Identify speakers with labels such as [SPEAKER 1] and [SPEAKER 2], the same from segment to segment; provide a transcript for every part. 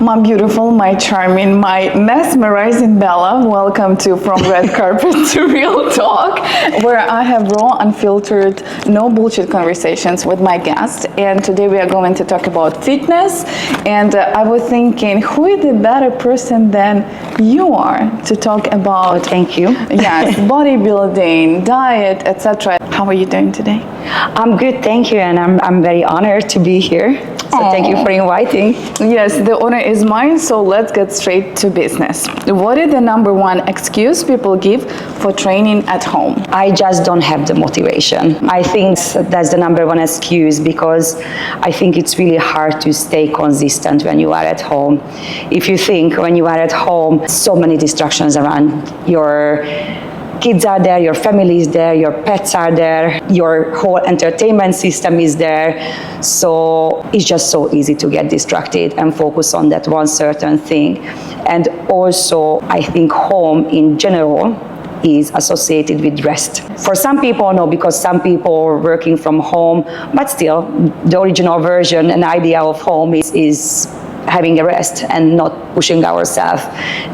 [SPEAKER 1] My beautiful, my charming, my mesmerizing Bella, welcome to From Red Carpet to Real Talk, where I have raw, unfiltered, no bullshit conversations with my guests. And today we are going to talk about fitness. And I was thinking, who is the better person than you are to talk about?
[SPEAKER 2] Thank you.
[SPEAKER 1] Yes, bodybuilding, diet, etc. How are you doing today?
[SPEAKER 2] I'm good, thank you, and I'm very honored to be here. So thank you for inviting.
[SPEAKER 1] Yes, the honor is mine, so let's get straight to business. What is the number one excuse people give for training at home?
[SPEAKER 2] I just don't have the motivation. I think that's the number one excuse, because I think it's really hard to stay consistent when you are at home. If you think when you are at home, so many distractions around. Your kids are there, your family is there, your pets are there, your whole entertainment system is there. So it's just so easy to get distracted and focus on that one certain thing. And also, I think home in general is associated with rest. For some people, no, because some people are working from home, but still, the original version and idea of home is having a rest and not pushing ourselves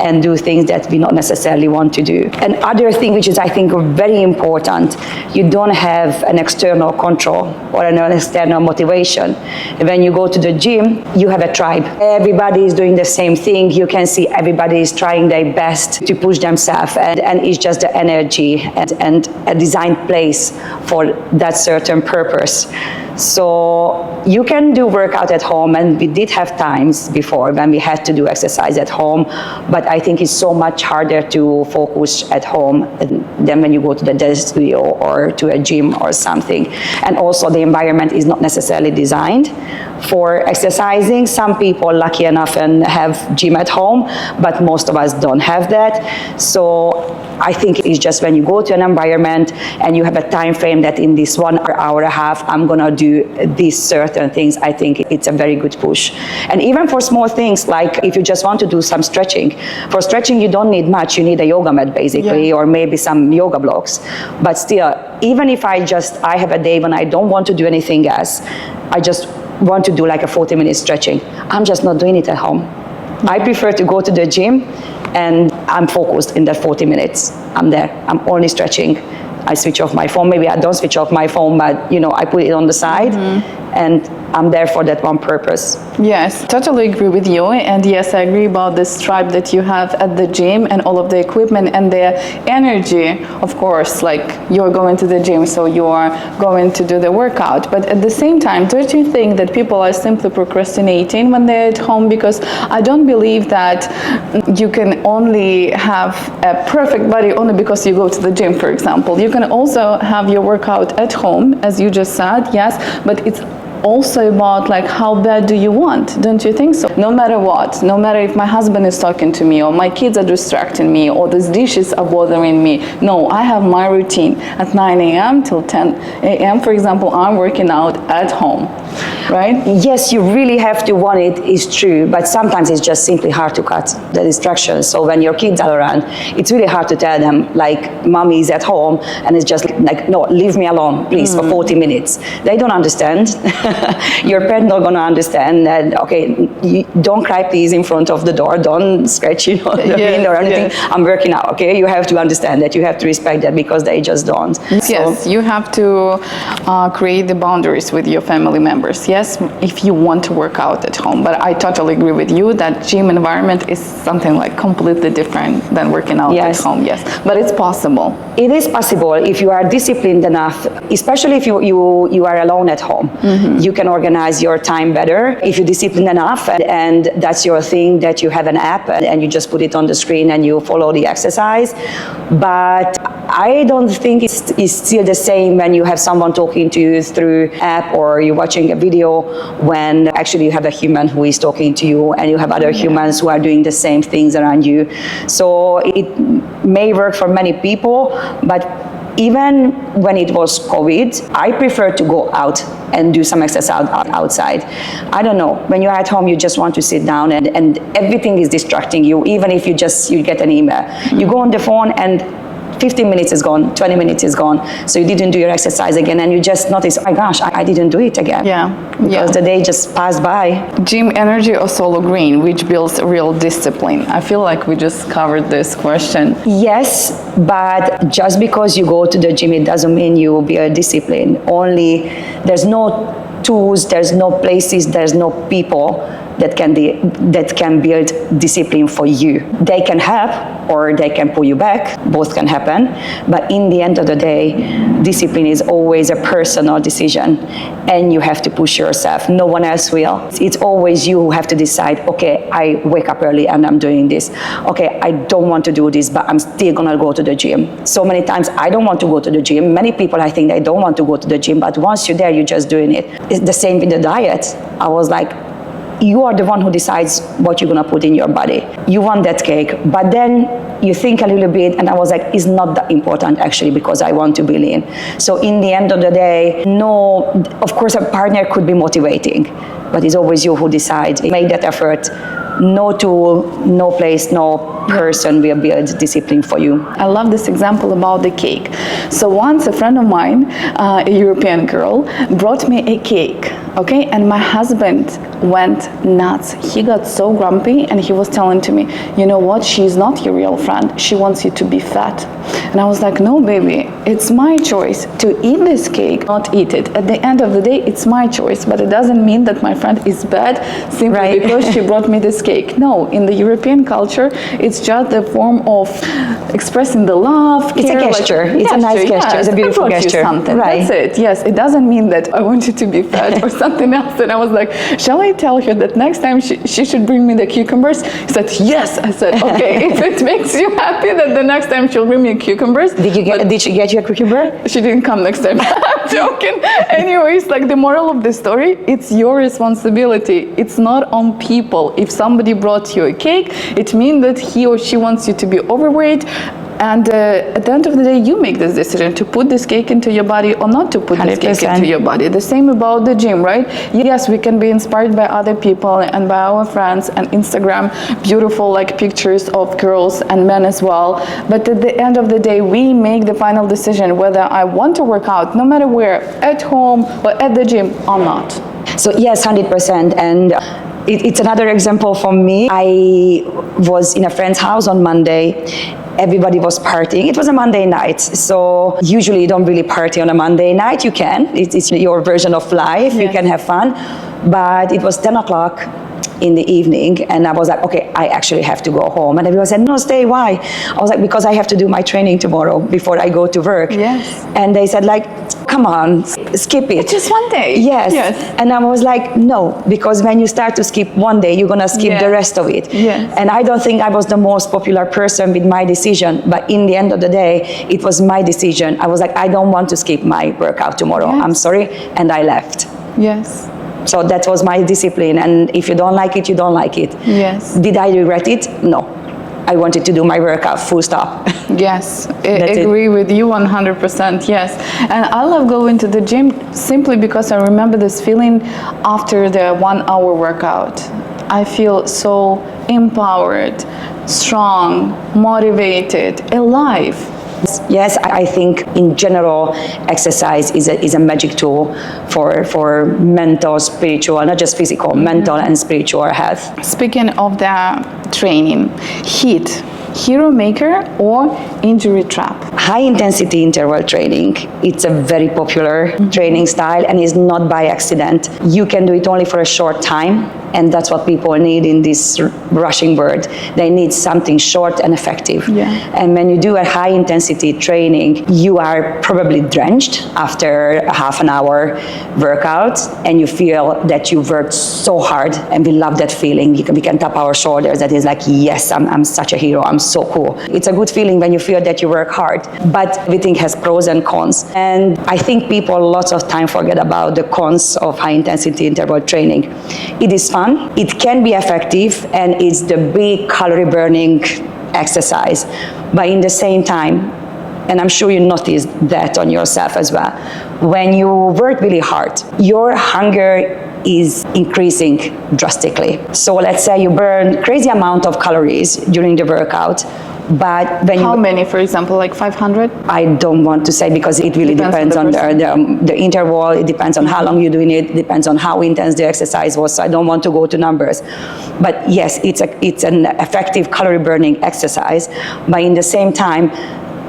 [SPEAKER 2] and do things that we not necessarily want to do. And other thing which is, I think, very important, you don't have an external control or an external motivation. When you go to the gym, you have a tribe. Everybody is doing the same thing. You can see everybody is trying their best to push themselves, and it's just the energy and a designed place for that certain purpose. So you can do workout at home, and we did have times before when we had to do exercise at home, but I think it's so much harder to focus at home than when you go to the dance studio or to a gym or something. And also the environment is not necessarily designed for exercising. Some people are lucky enough and have gym at home, but most of us don't have that. So I think it's just when you go to an environment and you have a time frame that in this 1 hour and a half, I'm gonna do these certain things, I think it's a very good push. And even for small things, like if you just want to do some stretching. For stretching, you don't need much. You need a yoga mat basically, or maybe some yoga blocks. But still, even if I have a day when I don't want to do anything else, I just want to do like a 40-minute stretching, I'm just not doing it at home. I prefer to go to the gym and I'm focused in that 40 minutes. I'm there, I'm only stretching. I switch off my phone. Maybe I don't switch off my phone, but I put it on the side, and I'm there for that one purpose.
[SPEAKER 1] Yes, totally agree with you. And yes, I agree about the stripe that you have at the gym and all of the equipment and the energy. Of course, like you're going to the gym, so you are going to do the workout. But at the same time, don't you think that people are simply procrastinating when they're at home? Because I don't believe that you can only have a perfect body only because you go to the gym, for example. You can also have your workout at home, as you just said, yes, but it's also about like how bad do you want, don't you think so? No matter what, no matter if my husband is talking to me or my kids are distracting me or these dishes are bothering me, no, I have my routine at 9 a.m. till 10 a.m. for example, I'm working out at home, right?
[SPEAKER 2] Yes, you really have to want it, is true, but sometimes it's just simply hard to cut the distractions. So when your kids are around, it's really hard to tell them like mommy is at home, and it's just like, no, leave me alone please for 40 minutes. They don't understand. Your parents not gonna understand that, okay, you don't cry please in front of the door, don't scratch the window or anything. I'm working out, okay? You have to understand that, you have to respect that, because they just don't.
[SPEAKER 1] Yes, you have to create the boundaries with your family members, yes, if you want to work out at home. But I totally agree with you that gym environment is something like completely different than working out at home, yes. But it's possible.
[SPEAKER 2] It is possible if you are disciplined enough, especially if you are alone at home. You can organize your time better if you're disciplined enough, and that's your thing, that you have an app and you just put it on the screen and you follow the exercise. But I don't think it's still the same when you have someone talking to you through app or you're watching a video, when actually you have a human who is talking to you and you have other humans who are doing the same things around you. So it may work for many people, but even when it was COVID, I prefer to go out and do some exercise outside. I don't know, when you're at home, you just want to sit down and everything is distracting you, even if you get an email. You go on the phone and 15 minutes is gone, 20 minutes is gone. So you didn't do your exercise again, and you just notice, oh my gosh, I didn't do it again. Because the day just passed by.
[SPEAKER 1] Gym energy or solo green, which builds real discipline? I feel like we just covered this question.
[SPEAKER 2] Yes, but just because you go to the gym, it doesn't mean you will be a discipline. Only there's no tools, there's no places, there's no people that can build discipline for you. They can help or they can pull you back. Both can happen. But in the end of the day, discipline is always a personal decision, and you have to push yourself. No one else will. It's always you who have to decide, okay, I wake up early and I'm doing this. Okay, I don't want to do this, but I'm still gonna go to the gym. So many times I don't want to go to the gym. Many people, I think, they don't want to go to the gym, but once you're there, you're just doing it. It's the same with the diet. I was like, you are the one who decides what you're gonna put in your body. You want that cake, but then you think a little bit, and I was like, it's not that important actually, because I want to be lean. So in the end of the day, no, of course a partner could be motivating, but it's always you who decides. Make that effort. No tool, no place, no person will build discipline for you.
[SPEAKER 1] I love this example about the cake. So once a friend of mine, a European girl, brought me a cake, okay? And my husband went nuts. He got so grumpy, and he was telling to me, you know what, she's not your real friend. She wants you to be fat. And I was like, no, baby, it's my choice to eat this cake, not eat it. At the end of the day, it's my choice, but it doesn't mean that my friend is bad simply because she brought me this cake. No, in the European culture, it's just a form of expressing the love,
[SPEAKER 2] it's
[SPEAKER 1] care.
[SPEAKER 2] A gesture. It's a nice gesture. It's a beautiful gesture.
[SPEAKER 1] Something. That's it. Yes, it doesn't mean that I want you to be fat or something else. And I was like, shall I tell her that next time she should bring me the cucumbers? He said, yes. I said, okay, if it makes you happy that the next time she'll bring me cucumbers.
[SPEAKER 2] Did she get you a cucumber?
[SPEAKER 1] She didn't come next time. I'm joking. Anyways, like the moral of the story, it's your responsibility. It's not on people. If somebody brought you a cake, it means that he or she wants you to be overweight. And at the end of the day, you make this decision to put this cake into your body or not to put 100%. This cake into your body. The same about the gym, right? Yes, we can be inspired by other people and by our friends and Instagram, beautiful like pictures of girls and men as well. But at the end of the day, we make the final decision whether I want to work out, no matter where, at home or at the gym or not.
[SPEAKER 2] So yes, 100%. And it's another example for me. I was in a friend's house on Monday. Everybody was partying. It was a Monday night, so usually you don't really party on a Monday night. You can. It's your version of life. Yes. You can have fun. But it was 10 o'clock in the evening, and I was like, okay, I actually have to go home. And everyone said, no, stay. Why? I was like, because I have to do my training tomorrow before I go to work.
[SPEAKER 1] Yes.
[SPEAKER 2] And they said, like, come on, skip it.
[SPEAKER 1] It's just one day.
[SPEAKER 2] Yes. And I was like, no, because when you start to skip one day, you're gonna skip the rest of it.
[SPEAKER 1] Yes.
[SPEAKER 2] And I don't think I was the most popular person with my decision, but in the end of the day, it was my decision. I was like, I don't want to skip my workout tomorrow. Yes. I'm sorry, and I left.
[SPEAKER 1] Yes.
[SPEAKER 2] So that was my discipline, and if you don't like it, you don't like it.
[SPEAKER 1] Yes.
[SPEAKER 2] Did I regret it? No. I wanted to do my workout, full stop.
[SPEAKER 1] Yes, I agree with you 100%, yes. And I love going to the gym simply because I remember this feeling after the 1 hour workout. I feel so empowered, strong, motivated, alive.
[SPEAKER 2] Yes, I think in general, exercise is a magic tool for mental, spiritual, not just physical, mental and spiritual health.
[SPEAKER 1] Speaking of the training, HIIT, hero maker or injury trap?
[SPEAKER 2] High intensity interval training, it's a very popular training style, and is not by accident. You can do it only for a short time, and that's what people need in this rushing world. They need something short and effective.
[SPEAKER 1] Yeah.
[SPEAKER 2] And when you do a high intensity training, you are probably drenched after a half an hour workout, and you feel that you worked so hard, and we love that feeling. We can tap our shoulders. That is like, yes, I'm such a hero. I'm so cool. It's a good feeling when you feel that you work hard, but everything has pros and cons. And I think people lots of time forget about the cons of high intensity interval training. It is fun. It can be effective, and it's the big calorie burning exercise. But in the same time, and I'm sure you notice that on yourself as well, when you work really hard, your hunger is increasing drastically. So let's say you burn crazy amount of calories during the workout. But when
[SPEAKER 1] How many, for example, like 500?
[SPEAKER 2] I don't want to say, because it really depends on the interval. It depends on how long you're doing it. Depends on how intense the exercise was. So I don't want to go to numbers. But yes, it's an effective calorie burning exercise. But in the same time,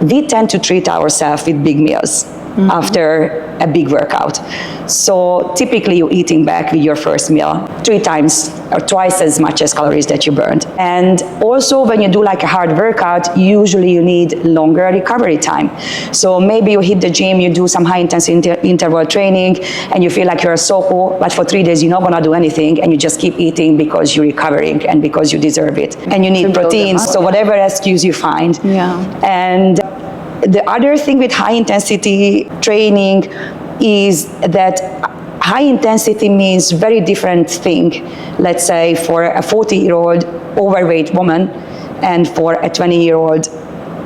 [SPEAKER 2] we tend to treat ourselves with big meals after a big workout. So typically you're eating back with your first meal 3 times or twice as much as calories that you burned. And also when you do like a hard workout, usually you need longer recovery time. So maybe you hit the gym, you do some high intensity interval training, and you feel like you're so cool, but for 3 days you're not gonna do anything, and you just keep eating because you're recovering and because you deserve it. And you need proteins, so whatever excuse you find.
[SPEAKER 1] Yeah.
[SPEAKER 2] And the other thing with high intensity training is that high intensity means very different thing, let's say for a 40-year-old overweight woman and for a 20-year-old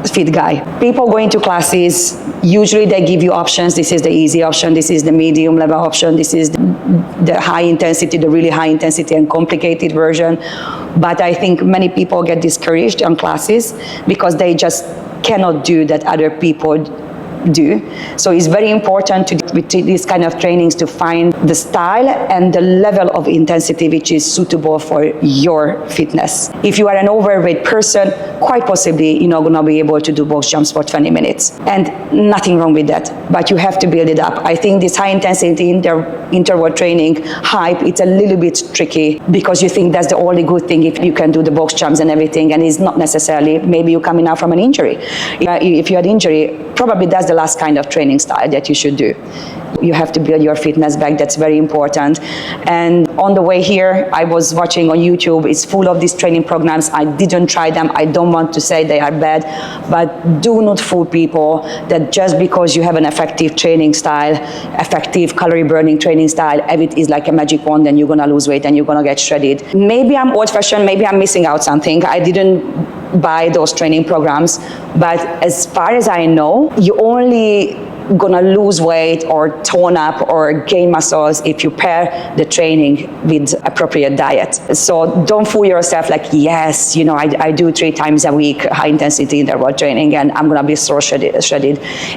[SPEAKER 2] fit guy. People going to classes, usually they give you options. This is the easy option, this is the medium level option, this is the high intensity, the really high intensity and complicated version. But I think many people get discouraged on classes because they just cannot do that other people do. So it's very important to with these kind of trainings to find the style and the level of intensity which is suitable for your fitness. If you are an overweight person, quite possibly you're not going to be able to do box jumps for 20 minutes, and nothing wrong with that, but you have to build it up. I think this high intensity interval training hype, it's a little bit tricky because you think that's the only good thing if you can do the box jumps and everything, and it's not necessarily. Maybe you're coming out from an injury. If you had injury, probably that's the last kind of training style that you should do. You have to build your fitness back. That's very important. And on the way here, I was watching on YouTube. It's full of these training programs. I didn't try them. I don't want to say they are bad, but do not fool people that just because you have an effective training style, effective calorie burning training style, it is like a magic wand and you're gonna lose weight and you're gonna get shredded. Maybe I'm old-fashioned, maybe I'm missing out something. I didn't buy those training programs, but as far as I know, you only gonna lose weight or tone up or gain muscles if you pair the training with appropriate diet. So don't fool yourself like, yes, you know, I do 3 times a week high intensity interval training and I'm gonna be so shredded.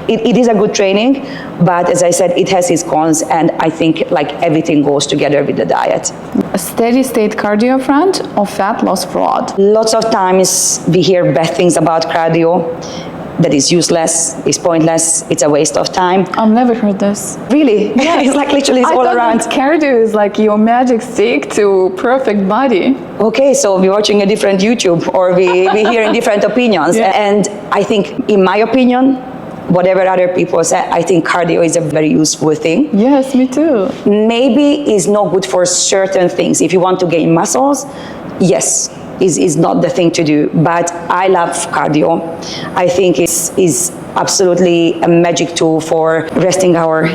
[SPEAKER 2] It is a good training, but as I said, it has its cons, and I think like everything goes together with the diet.
[SPEAKER 1] A steady state cardio front or fat loss fraud?
[SPEAKER 2] Lots of times we hear bad things about cardio. That is useless, it's pointless, it's a waste of time.
[SPEAKER 1] I've never heard this.
[SPEAKER 2] Really? Yeah, it's like literally it's all around.
[SPEAKER 1] I thought cardio is like your magic stick to perfect body.
[SPEAKER 2] Okay, so we're watching a different YouTube, or we're hearing different opinions. Yeah. And I think, in my opinion, whatever other people say, I think cardio is a very useful thing.
[SPEAKER 1] Yes, me too.
[SPEAKER 2] Maybe it's not good for certain things. If you want to gain muscles, yes, is not the thing to do, but I love cardio. I think it's absolutely a magic tool for resting our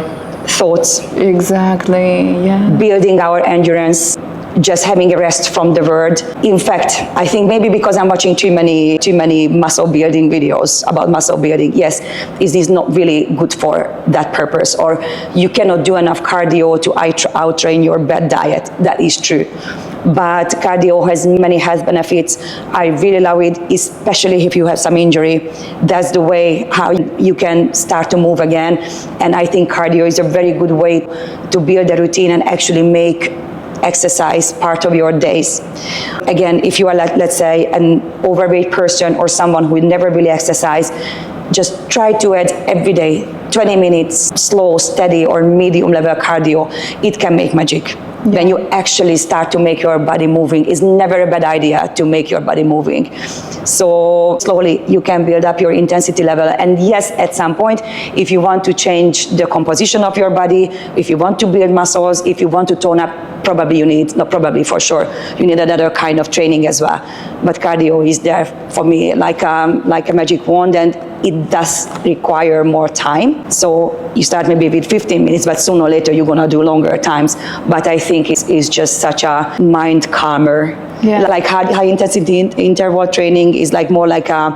[SPEAKER 2] thoughts.
[SPEAKER 1] Exactly, yeah.
[SPEAKER 2] Building our endurance, just having a rest from the word. In fact, I think maybe because I'm watching too many muscle building videos about muscle building, yes, it is not really good for that purpose, or you cannot do enough cardio to outtrain your bad diet. That is true. But cardio has many health benefits. I really love it, especially if you have some injury. That's the way how you can start to move again. And I think cardio is a very good way to build a routine and actually make exercise part of your days. Again, if you are, let's say, an overweight person or someone who never really exercise, just try to add every day 20 minutes slow, steady, or medium level cardio. It can make magic. Yeah. When you actually start to make your body moving, it's never a bad idea to make your body moving. So slowly you can build up your intensity level. And yes, at some point, if you want to change the composition of your body, if you want to build muscles, if you want to tone up, probably you need, not probably for sure, you need another kind of training as well. But cardio is there for me like a magic wand, and it does require more time. So you start maybe with 15 minutes, but sooner or later you're gonna do longer times. But I think it's just such a mind calmer. Yeah. Like high intensity interval training is like more like a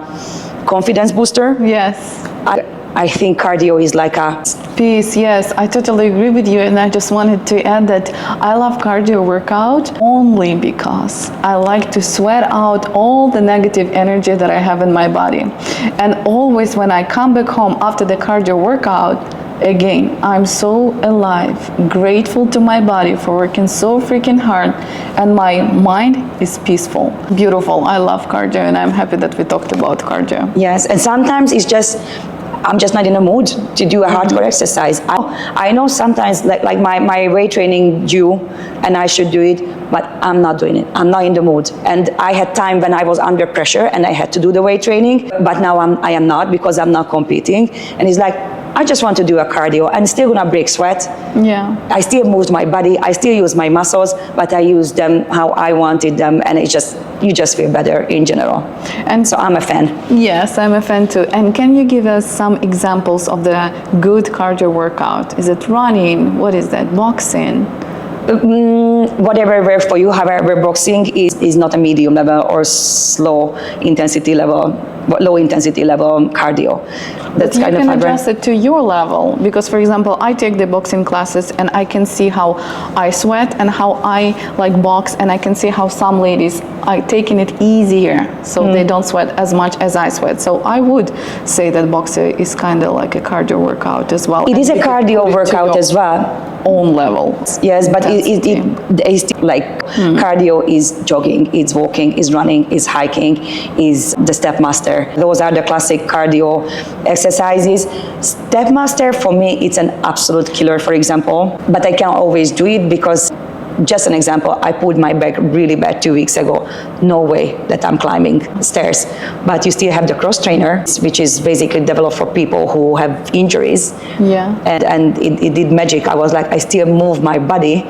[SPEAKER 2] confidence booster.
[SPEAKER 1] Yes.
[SPEAKER 2] I think cardio is like a
[SPEAKER 1] Peace, yes, I totally agree with you, and I just wanted to add that I love cardio workout only because I like to sweat out all the negative energy that I have in my body. And always when I come back home after the cardio workout, again, I'm so alive, grateful to my body for working so freaking hard, and my mind is peaceful. Beautiful. I love cardio, and I'm happy that we talked about cardio.
[SPEAKER 2] yes, and sometimes it's just I'm just not in a mood to do a hardcore exercise. I know sometimes like my weight training due and I should do it, but I'm not doing it. I'm not in the mood. And I had time when I was under pressure and I had to do the weight training, but now I am not because I'm not competing. And it's like, I just want to do a cardio. I'm still gonna break sweat.
[SPEAKER 1] Yeah.
[SPEAKER 2] I still moved my body. I still use my muscles, but I use them how I wanted them, and you just feel better in general. And so I'm a fan.
[SPEAKER 1] Yes, I'm a fan too. And can you give us some examples of the good cardio workout? Is it running? What is that? Boxing?
[SPEAKER 2] Whatever works for you. However, boxing is not a medium level or low intensity level cardio.
[SPEAKER 1] That's kind of. You can adjust it to your level, because, for example, I take the boxing classes and I can see how I sweat and how I like box, and I can see how some ladies are taking it easier, so they don't sweat as much as I sweat. So I would say that boxing is kind of like a cardio workout as well.
[SPEAKER 2] It is a cardio workout as well.
[SPEAKER 1] Own level.
[SPEAKER 2] Yes, but it is like cardio is jogging, it's walking, is running, is hiking, is the step master. Those are the classic cardio exercises. Step master for me, it's an absolute killer, for example, but I can't always do it because, just an example, I pulled my back really bad 2 weeks ago. No way that I'm climbing stairs. But you still have the cross trainer, which is basically developed for people who have injuries.
[SPEAKER 1] Yeah.
[SPEAKER 2] And it did magic. I was like, I still move my body,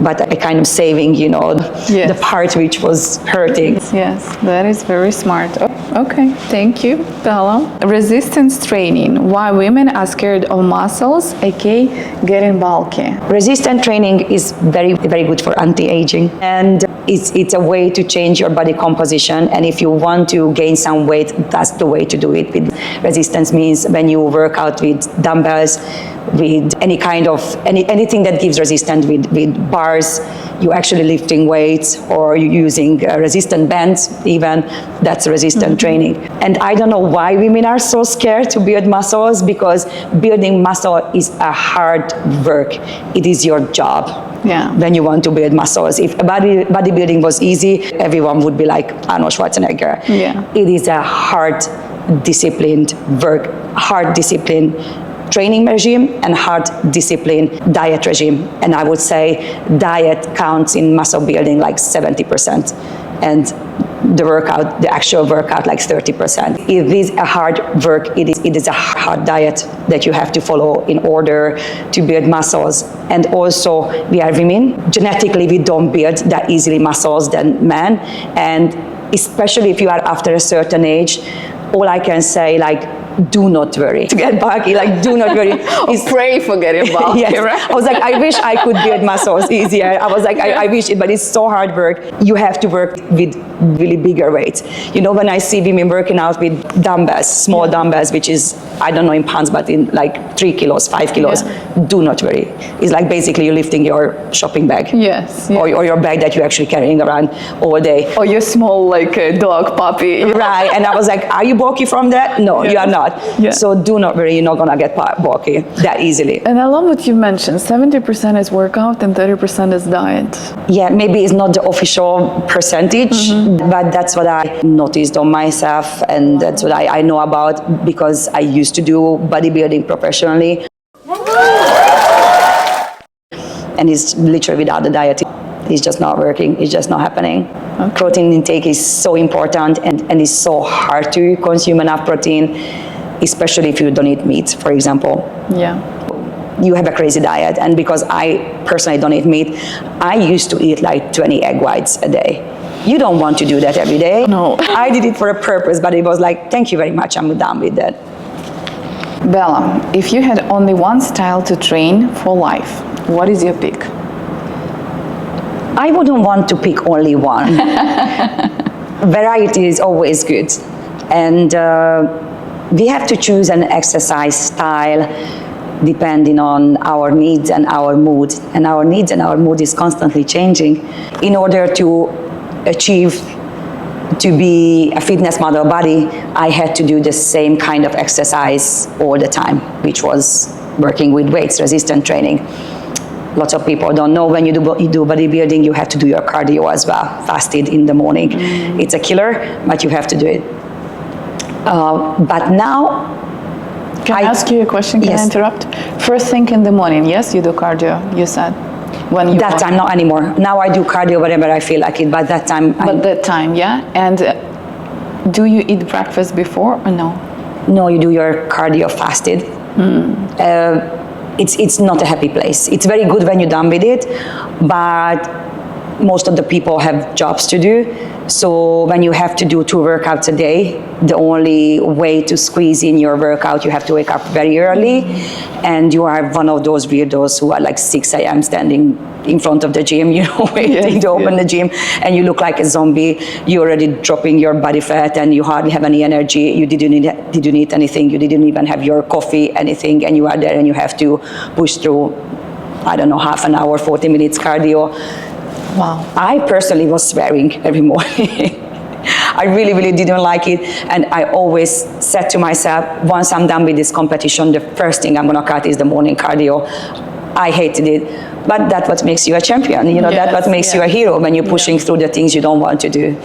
[SPEAKER 2] but I kind of saving, the part which was hurting.
[SPEAKER 1] Yes, that is very smart. Okay, thank you, Bella. Resistance training. Why women are scared of muscles, aka getting bulky.
[SPEAKER 2] Resistance training is very, very good for anti-aging, and it's a way to change your body composition. And if you want to gain some weight, that's the way to do it. With resistance means when you work out with dumbbells, with any kind of anything that gives resistance, with bars, you actually lifting weights, or you using resistant bands, even that's resistant training. And I don't know why women are so scared to build muscles, because building muscle is a hard work. It is your job.
[SPEAKER 1] Yeah.
[SPEAKER 2] When you want to build muscles. If bodybuilding was easy, everyone would be like Arnold Schwarzenegger.
[SPEAKER 1] Yeah.
[SPEAKER 2] It is a hard disciplined work, hard discipline training regime and hard discipline diet regime. And I would say diet counts in muscle building like 70%. And the actual workout like 30%. It is a hard work. It is a hard diet that you have to follow in order to build muscles. And also, we are women. Genetically, we don't build that easily muscles than men. And especially if you are after a certain age, all I can say, like, do not worry to get bulky. Like, do not worry.
[SPEAKER 1] Pray for getting bulky,
[SPEAKER 2] yes.
[SPEAKER 1] right?
[SPEAKER 2] I was like, I wish I could build muscles easier. I was like, I wish it, but it's so hard work. You have to work with really bigger weights. When I see women working out with dumbbells, small dumbbells, which is, I don't know in pounds, but in like 3 kilos, 5 kilos, do not worry. It's like basically you're lifting your shopping bag.
[SPEAKER 1] Yes.
[SPEAKER 2] Or your bag that you're actually carrying around all day.
[SPEAKER 1] Or your small, like, dog puppy.
[SPEAKER 2] Right, and I was like, are you bulky from that? No, you are not.
[SPEAKER 1] Yeah.
[SPEAKER 2] So do not worry, you're not gonna get bulky that easily.
[SPEAKER 1] And I love what you mentioned, 70% is workout and 30% is diet.
[SPEAKER 2] Yeah, maybe it's not the official percentage, but that's what I noticed on myself, and that's what I know about, because I used to do bodybuilding professionally. And it's literally without the diet, it's just not working, it's just not happening. Okay. Protein intake is so important, and it's so hard to consume enough protein, especially if you don't eat meat, for example.
[SPEAKER 1] Yeah.
[SPEAKER 2] You have a crazy diet, and because I personally don't eat meat, I used to eat like 20 egg whites a day. You don't want to do that every day.
[SPEAKER 1] No.
[SPEAKER 2] I did it for a purpose, but it was like, thank you very much, I'm done with that.
[SPEAKER 1] Bella, if you had only one style to train for life, what is your pick?
[SPEAKER 2] I wouldn't want to pick only one. Variety is always good. And we have to choose an exercise style depending on our needs and our mood. And our needs and our mood is constantly changing. In order to achieve to be a fitness model body, I had to do the same kind of exercise all the time, which was working with weights, resistance training. Lots of people don't know when you do bodybuilding, you have to do your cardio as well, fasted in the morning. It's a killer, but you have to do it. But now,
[SPEAKER 1] can I ask you a question? Can I interrupt? First thing in the morning, yes, you do cardio, you said. When you
[SPEAKER 2] that time, not anymore. Now I do cardio whenever I feel like it, but that time...
[SPEAKER 1] that time, yeah? And do you eat breakfast before or no?
[SPEAKER 2] No, you do your cardio fasted. It's not a happy place. It's very good when you're done with it, but most of the people have jobs to do. So when you have to do 2 workouts a day, the only way to squeeze in your workout, you have to wake up very early, and you are one of those weirdos who are like 6 a.m. standing in front of the gym, you know, waiting to open the gym, and you look like a zombie. You're already dropping your body fat, and you hardly have any energy. You didn't eat anything. You didn't even have your coffee, anything, and you are there, and you have to push through, I don't know, half an hour, 40 minutes cardio.
[SPEAKER 1] Wow.
[SPEAKER 2] I personally was swearing every morning. I really, really didn't like it. And I always said to myself, once I'm done with this competition, the first thing I'm going to cut is the morning cardio. I hated it. But that's what makes you a champion. You know, that's what makes you a hero, when you're pushing through the things you don't want to do.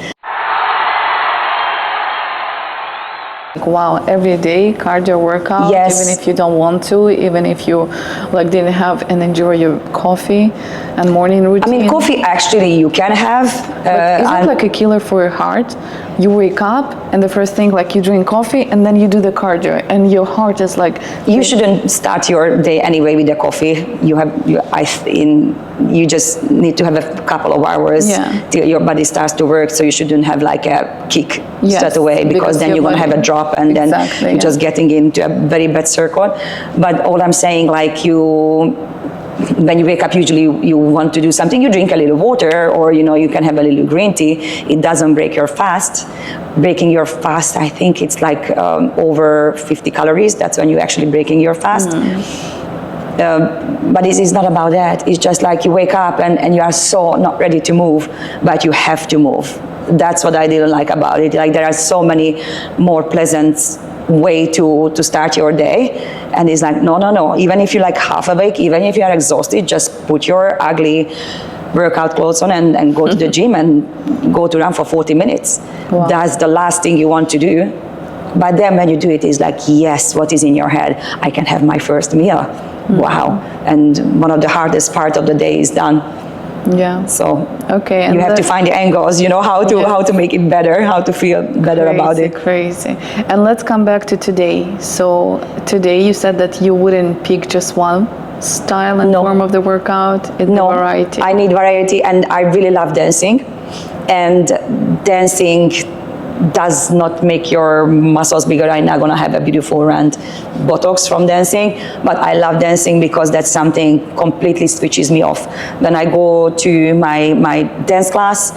[SPEAKER 1] Wow, every day cardio workout, even if you don't want to, even if you like didn't have and enjoy your coffee and morning routine.
[SPEAKER 2] I mean, coffee actually you can have.
[SPEAKER 1] But is it like a killer for your heart? You wake up and the first thing, like, you drink coffee and then you do the cardio, and your heart is like...
[SPEAKER 2] You shouldn't start your day anyway with the coffee. You just need to have a couple of hours till your body starts to work, so you shouldn't have like a kick straight away, because then you're going to have a drop, and then you're just getting into a very bad circle. But all I'm saying, like, when you wake up, usually you want to do something, you drink a little water, or you can have a little green tea. It doesn't break your fast. Breaking your fast, I think it's like over 50 calories. That's when you're actually breaking your fast. But it's not about that. It's just like you wake up and you are so not ready to move, but you have to move. That's what I didn't like about it. Like, there are so many more pleasant way to start your day, and it's like, no. Even if you're like half awake, even if you are exhausted, just put your ugly workout clothes on and go to the gym and go to run for 40 minutes. Wow. That's the last thing you want to do. But then when you do it, it's like, yes, what is in your head? I can have my first meal. Wow. And one of the hardest part of the day is done.
[SPEAKER 1] Yeah.
[SPEAKER 2] So
[SPEAKER 1] okay,
[SPEAKER 2] you have to find the angles, how to make it better, how to feel better about it.
[SPEAKER 1] Crazy. And let's come back to today. So today you said that you wouldn't pick just one style and form of the workout. It's variety.
[SPEAKER 2] I need variety, and I really love dancing. And dancing does not make your muscles bigger. I'm not gonna have a beautiful round buttocks from dancing, but I love dancing because that's something completely switches me off. When I go to my dance class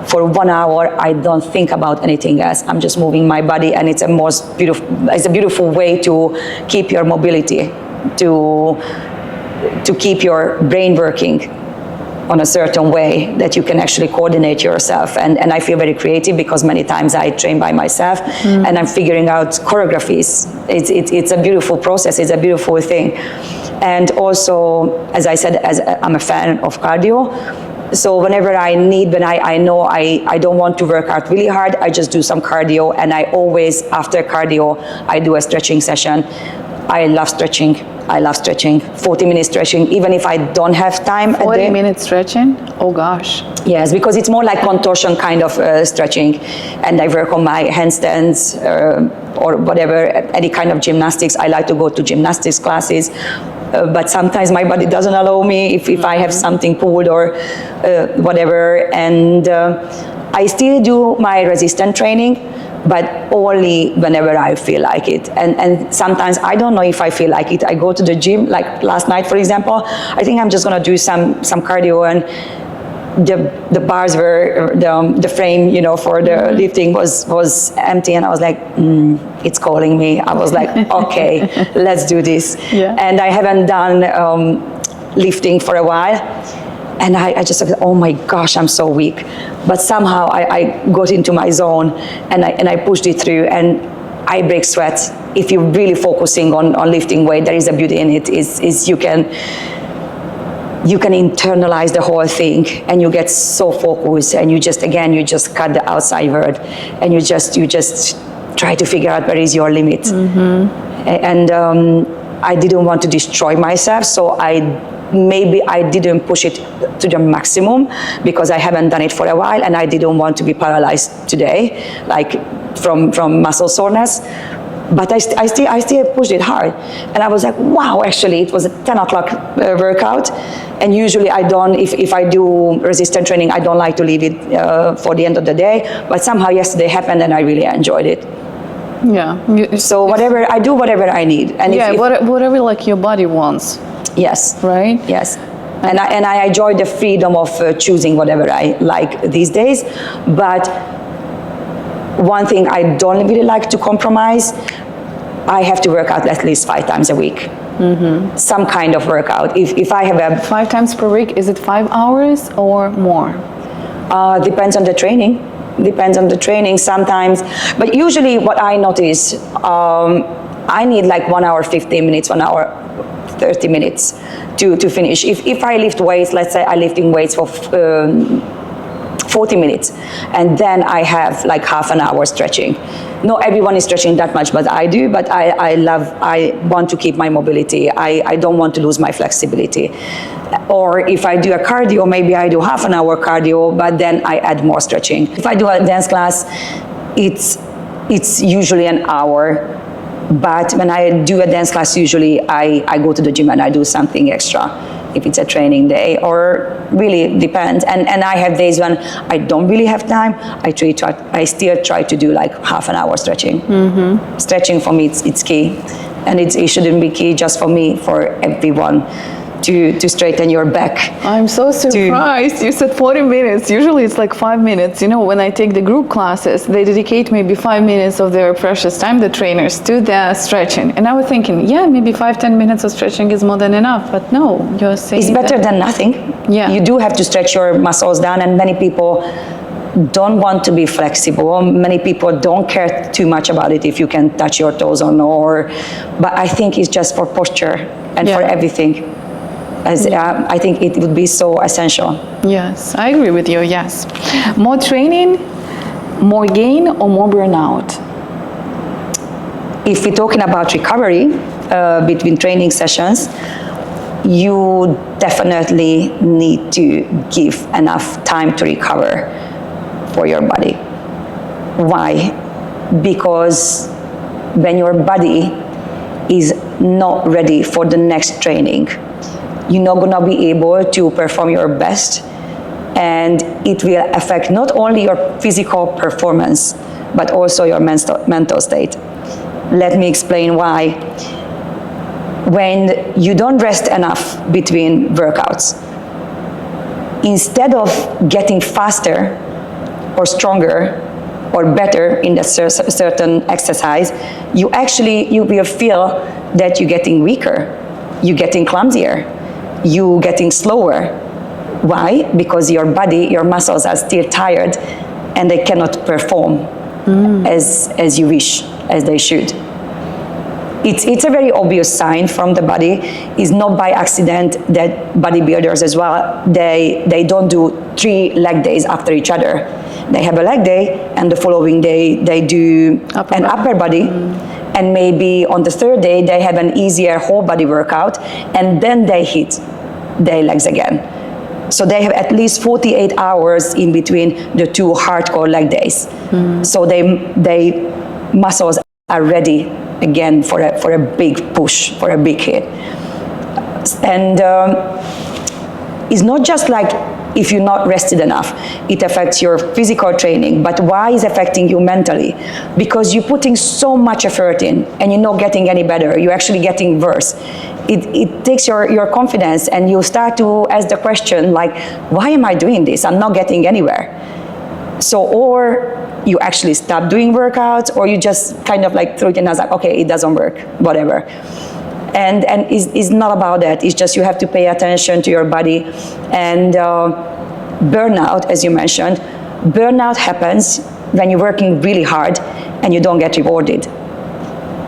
[SPEAKER 2] for 1 hour, I don't think about anything else. I'm just moving my body, and it's a beautiful way to keep your mobility, to keep your brain working on a certain way, that you can actually coordinate yourself. And I feel very creative, because many times I train by myself and I'm figuring out choreographies. It's a beautiful process. It's a beautiful thing. And also, as I said, I'm a fan of cardio. So whenever when I know I don't want to work out really hard, I just do some cardio. And I always, after cardio, I do a stretching session. I love stretching. 40 minutes stretching, even if I don't have time.
[SPEAKER 1] 40 minutes stretching? Oh gosh.
[SPEAKER 2] Yes, because it's more like contortion kind of stretching. And I work on my handstands or whatever, any kind of gymnastics. I like to go to gymnastics classes. But sometimes my body doesn't allow me if I have something pulled or whatever. And I still do my resistance training, but only whenever I feel like it. And sometimes I don't know if I feel like it. I go to the gym, like last night, for example. I think I'm just gonna do some cardio, and the bars were, the frame, you know, for the lifting was empty, and I was like, it's calling me. I was like, okay, let's do this.
[SPEAKER 1] Yeah.
[SPEAKER 2] And I haven't done lifting for a while, and I just said, oh my gosh, I'm so weak. But somehow I got into my zone, and I pushed it through, and I break sweat. If you're really focusing on lifting weight, there is a beauty in it, is you can internalize the whole thing, and you get so focused, and you just cut the outside word, and you just try to figure out where is your limit. And I didn't want to destroy myself, so maybe I didn't push it to the maximum, because I haven't done it for a while, and I didn't want to be paralyzed today, like from muscle soreness. But I still pushed it hard, and I was like, wow, actually it was a 10 o'clock workout, and usually I don't, if I do resistance training, I don't like to leave it for the end of the day, but somehow yesterday happened, and I really enjoyed it.
[SPEAKER 1] Yeah.
[SPEAKER 2] So whatever, I do whatever I need. And
[SPEAKER 1] yeah, whatever like your body wants.
[SPEAKER 2] Yes.
[SPEAKER 1] Right?
[SPEAKER 2] Yes. And I enjoy the freedom of choosing whatever I like these days, but one thing I don't really like to compromise, I have to work out at least 5 times a week. Some kind of workout. If I have a
[SPEAKER 1] 5 times per week, is it 5 hours or more?
[SPEAKER 2] Depends on the training. Depends on the training sometimes. But usually what I notice, I need like 1 hour 15 minutes, 1 hour 30 minutes to finish. If I lift weights, let's say I'm lifting weights for 40 minutes, and then I have like half an hour stretching. Not everyone is stretching that much, but I do. But I want to keep my mobility. I don't want to lose my flexibility. Or if I do a cardio, maybe I do half an hour cardio, but then I add more stretching. If I do a dance class, it's usually an hour. But when I do a dance class, usually I go to the gym and I do something extra, if it's a training day, or really depends. And I have days when I don't really have time. I still try to do like half an hour stretching. Stretching for me, it's key. And it shouldn't be key just for me, for everyone. To straighten your back.
[SPEAKER 1] I'm so surprised. You said 40 minutes. Usually it's like 5 minutes. You know, when I take the group classes, they dedicate maybe 5 minutes of their precious time, the trainers, to the stretching. And I was thinking, yeah, maybe 5-10 minutes of stretching is more than enough. But no, you're saying
[SPEAKER 2] it's better than nothing.
[SPEAKER 1] Yeah.
[SPEAKER 2] You do have to stretch your muscles down, and many people don't want to be flexible. Many people don't care too much about it, if you can touch your toes or no. But I think it's just for posture and for everything. I think it would be so essential.
[SPEAKER 1] Yes, I agree with you, yes. More training, more gain, or more burnout?
[SPEAKER 2] If we're talking about recovery between training sessions, you definitely need to give enough time to recover for your body. Why? Because when your body is not ready for the next training, you're not going to be able to perform your best, and it will affect not only your physical performance, but also your mental state. Let me explain why. When you don't rest enough between workouts, instead of getting faster or stronger or better in a certain exercise, you will feel that you're getting weaker, you're getting clumsier, you getting slower. Why? Because your body, your muscles are still tired, and they cannot perform as you wish, as they should. It's a very obvious sign from the body. It's not by accident that bodybuilders as well, they don't do 3 leg days after each other. They have a leg day, and the following day they do upper body. And maybe on the 3rd day, they have an easier whole body workout, and then they hit their legs again. So they have at least 48 hours in between the 2 hardcore leg days. So they muscles are ready again for a big push, for a big hit. And it's not just like if you're not rested enough, it affects your physical training. But why is it affecting you mentally? Because you're putting so much effort in, and you're not getting any better. You're actually getting worse. it takes your confidence, and you start to ask the question like, why am I doing this? I'm not getting anywhere. So, or you actually stop doing workouts, or you just kind of like throw it in as like, okay, it doesn't work, whatever. And it's not about that. It's just you have to pay attention to your body. And burnout, as you mentioned, burnout happens when you're working really hard and you don't get rewarded.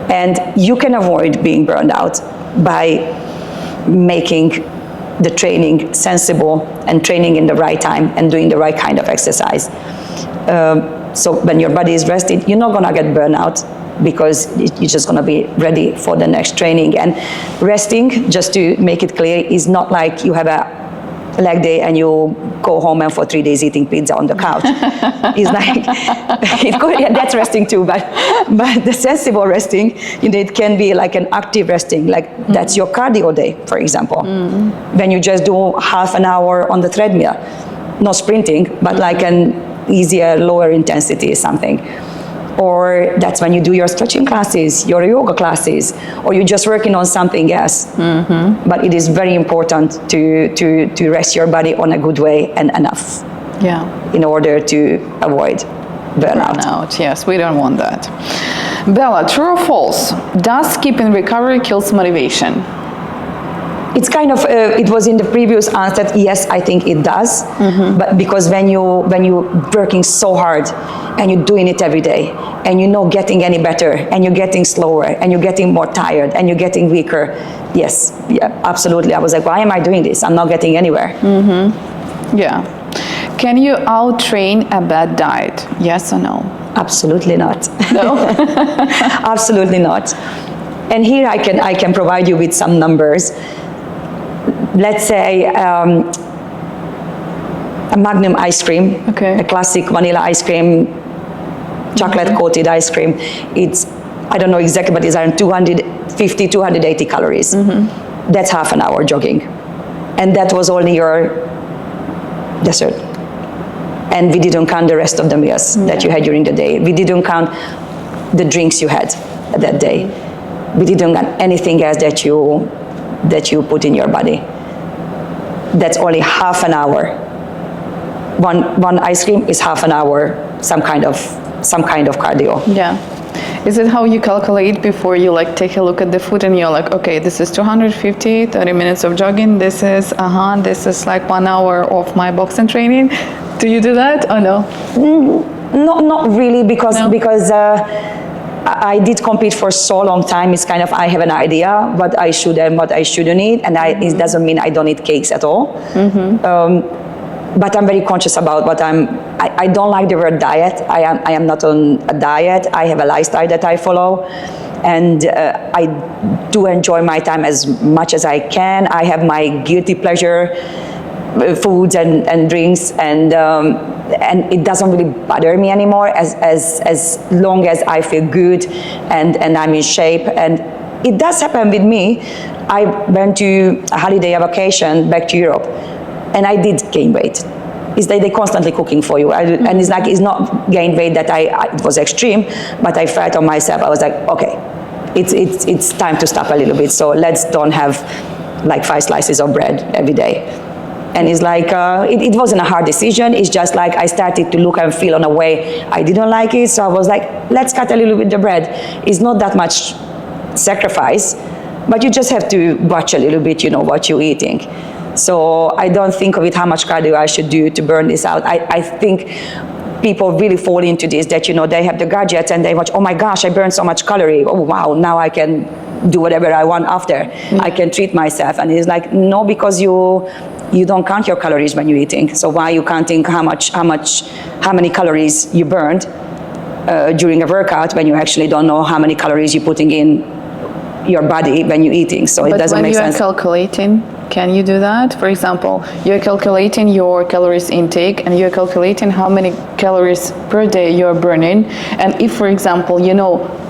[SPEAKER 2] And you can avoid being burned out by making the training sensible and training in the right time and doing the right kind of exercise. So when your body is rested, you're not gonna get burnout, because you're just gonna be ready for the next training. And resting, just to make it clear, is not like you have a leg day and you go home and for 3 days eating pizza on the couch. It's like, that's resting too, but the sensible resting, it can be like an active resting, like that's your cardio day, for example. When you just do half an hour on the treadmill, not sprinting, but like an easier, lower intensity something. Or that's when you do your stretching classes, your yoga classes, or you're just working on something else. But it is very important to rest your body on a good way and enough.
[SPEAKER 1] Yeah.
[SPEAKER 2] In order to avoid burnout.
[SPEAKER 1] Yes, we don't want that. Bella, true or false? Does skipping recovery kills motivation?
[SPEAKER 2] It's kind of, it was in the previous answer, yes, I think it does. But because when you're working so hard and you're doing it every day and you're not getting any better and you're getting slower and you're getting more tired and you're getting weaker, yes, yeah, absolutely. I was like, why am I doing this? I'm not getting anywhere.
[SPEAKER 1] Yeah. Can you out-train a bad diet? Yes or no?
[SPEAKER 2] Absolutely not.
[SPEAKER 1] No?
[SPEAKER 2] Absolutely not. And here I can provide you with some numbers. Let's say a Magnum ice cream, a classic vanilla ice cream, chocolate coated ice cream. It's, I don't know exactly, but it's around 250, 280 calories. That's half an hour jogging. And that was only your dessert. And we didn't count the rest of the meals that you had during the day. We didn't count the drinks you had that day. We didn't count anything else that you put in your body. That's only half an hour. One ice cream is half an hour, some kind of cardio.
[SPEAKER 1] Yeah. Is it how you calculate before you like take a look at the food and you're like, okay, this is 250, 30 minutes of jogging, this is like 1 hour of my boxing training? Do you do that or no?
[SPEAKER 2] Not really, because I did compete for so long time. It's kind of, I have an idea what I should and what I shouldn't eat, and it doesn't mean I don't eat cakes at all. But I'm very conscious about what I don't like the word diet. I am not on a diet. I have a lifestyle that I follow, and I do enjoy my time as much as I can. I have my guilty pleasure foods and drinks, and it doesn't really bother me anymore as long as I feel good and I'm in shape. And it does happen with me. I went to a holiday vacation back to Europe, and I did gain weight. It's like they're constantly cooking for you, and it's like, it's not gain weight that it was extreme, but I felt on myself. I was like, okay, it's time to stop a little bit. So let's don't have like 5 slices of bread every day. And it's like, it wasn't a hard decision. It's just like I started to look and feel in a way I didn't like it. So I was like, let's cut a little bit the bread. It's not that much sacrifice, but you just have to watch a little bit, what you're eating. So I don't think of it how much cardio I should do to burn this out. I think people really fall into this, that, they have the gadgets and they watch, oh my gosh, I burned so much calorie. Oh wow, now I can do whatever I want after. I can treat myself. And it's like, no, because you don't count your calories when you're eating. So why are you counting how many calories you burned during a workout when you actually don't know how many calories you're putting in your body when you're eating? So it doesn't make sense.
[SPEAKER 1] But when you're calculating, can you do that? For example, you're calculating your calories intake and you're calculating how many calories per day you're burning. And if, for example,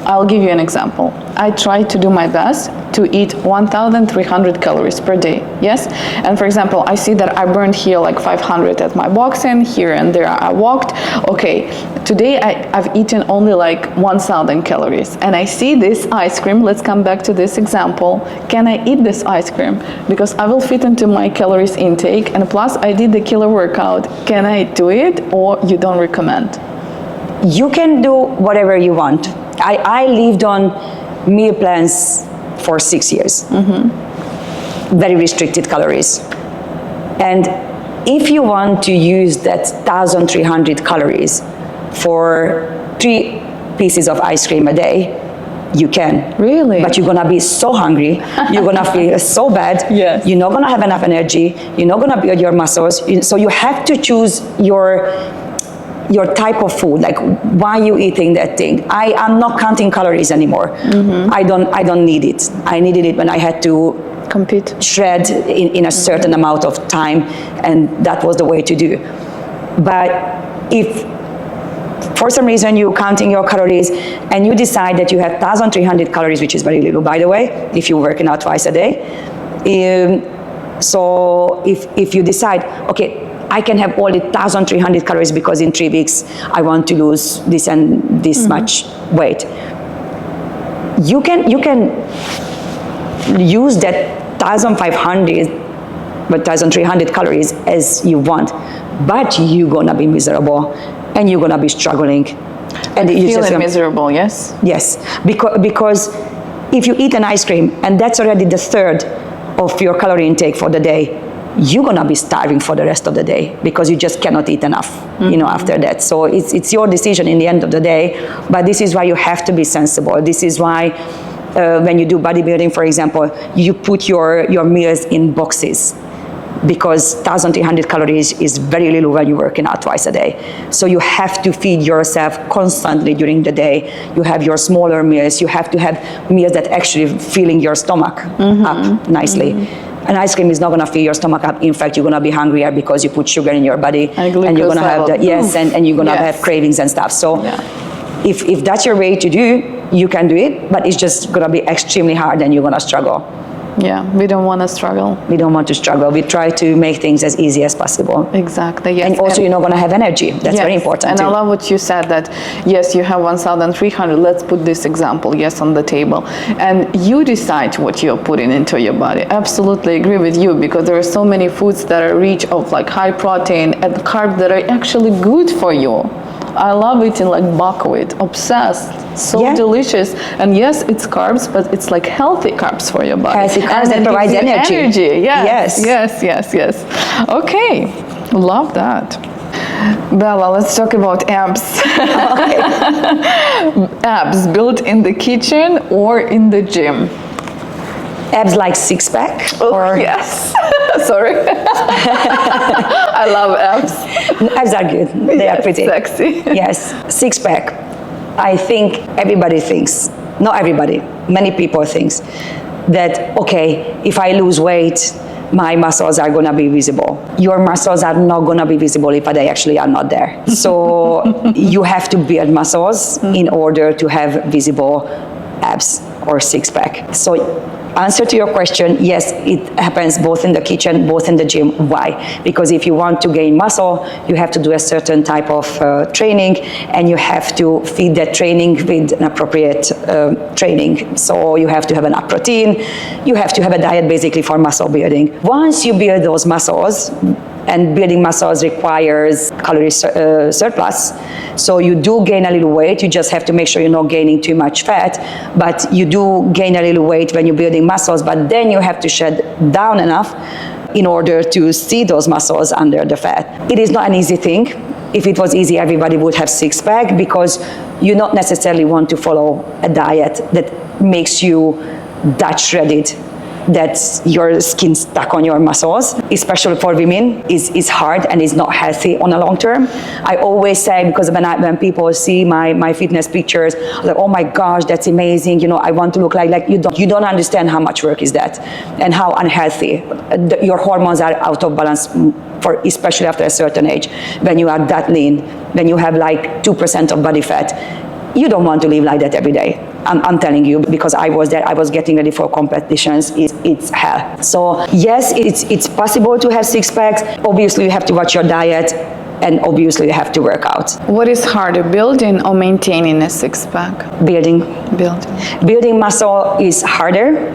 [SPEAKER 1] I'll give you an example. I try to do my best to eat 1,300 calories per day. Yes, and for example, I see that I burned here like 500 at my boxing, here and there I walked. Okay, today I've eaten only like 1,000 calories, and I see this ice cream. Let's come back to this example. Can I eat this ice cream? Because I will fit into my calories intake, and plus I did the killer workout. Can I do it, or you don't recommend?
[SPEAKER 2] You can do whatever you want. I lived on meal plans for 6 years. Very restricted calories. And if you want to use that 1,300 calories for 3 pieces of ice cream a day, you can.
[SPEAKER 1] Really?
[SPEAKER 2] But you're gonna be so hungry, you're gonna feel so bad,
[SPEAKER 1] Yes.
[SPEAKER 2] you're not gonna have enough energy, you're not gonna build your muscles. So you have to choose your type of food, like why you eating that thing. I am not counting calories anymore. I don't need it. I needed it when I had to
[SPEAKER 1] Compete.
[SPEAKER 2] shred in a certain amount of time, and that was the way to do. But if for some reason you're counting your calories and you decide that you have 1,300 calories, which is very little, by the way, if you're working out twice a day. So if you decide, okay, I can have only 1,300 calories because in 3 weeks I want to lose this and this much weight, you can use that 1,500 but 1,300 calories as you want, but you're gonna be miserable and you're gonna be struggling. And you
[SPEAKER 1] Feeling miserable, yes?
[SPEAKER 2] Yes, because if you eat an ice cream and that's already the third of your calorie intake for the day, you're gonna be starving for the rest of the day because you just cannot eat enough, after that. So it's your decision in the end of the day, but this is why you have to be sensible. This is why when you do bodybuilding, for example, you put your meals in boxes, because 1,300 calories is very little when you're working out twice a day. So you have to feed yourself constantly during the day. You have your smaller meals. You have to have meals that actually filling your stomach up nicely. An ice cream is not going to fill your stomach up. In fact, you're going to be hungrier because you put sugar in your body, and you're going to have and you're going to have cravings and stuff. So if that's your way to do, you can do it, but it's just going to be extremely hard and you're going to struggle.
[SPEAKER 1] Yeah, we don't want to struggle.
[SPEAKER 2] We don't want to struggle. We try to make things as easy as possible.
[SPEAKER 1] Exactly, yes.
[SPEAKER 2] And also, you're not going to have energy. That's very important.
[SPEAKER 1] And
[SPEAKER 2] too.
[SPEAKER 1] I love what you said, that yes, you have 1,300. Let's put this example, yes, on the table. And you decide what you're putting into your body. Absolutely agree with you, because there are so many foods that are rich of like high protein and carbs that are actually good for you. I love eating like buckwheat, obsessed, so delicious. And yes, it's carbs, but it's like healthy carbs for your body.
[SPEAKER 2] Healthy carbs that provides energy.
[SPEAKER 1] Yes. Okay, love that. Bella, let's talk about abs. Abs built in the kitchen or in the gym?
[SPEAKER 2] Abs like six-pack?
[SPEAKER 1] Yes. Sorry. I love abs.
[SPEAKER 2] Abs are good. They are pretty.
[SPEAKER 1] Sexy.
[SPEAKER 2] Yes. Six-pack. I think everybody thinks, not everybody, many people thinks that, okay, if I lose weight, my muscles are going to be visible. Your muscles are not going to be visible if they actually are not there. So you have to build muscles in order to have visible abs or six-pack. So answer to your question, yes, it happens both in the kitchen, both in the gym. Why? Because if you want to gain muscle, you have to do a certain type of training, and you have to feed that training with an appropriate training. So you have to have enough protein, you have to have a diet basically for muscle building. Once you build those muscles, and building muscles requires calorie surplus. So you do gain a little weight, you just have to make sure you're not gaining too much fat, but you do gain a little weight when you're building muscles, but then you have to shed down enough in order to see those muscles under the fat. It is not an easy thing. If it was easy, everybody would have six-pack, because you not necessarily want to follow a diet that makes you that shredded, that your skin stuck on your muscles, especially for women, is hard and is not healthy on a long term. I always say, because when people see my fitness pictures, like, oh my gosh, that's amazing, I want to look like you don't understand how much work is that and how unhealthy. Your hormones are out of balance, especially after a certain age. When you are that lean, when you have like 2% of body fat, you don't want to live like that every day. I'm telling you, because I was there, I was getting ready for competitions, it's hell. So yes, it's possible to have six packs. Obviously you have to watch your diet, and obviously you have to work out.
[SPEAKER 1] What is harder, building or maintaining a six-pack?
[SPEAKER 2] Building. Building muscle is harder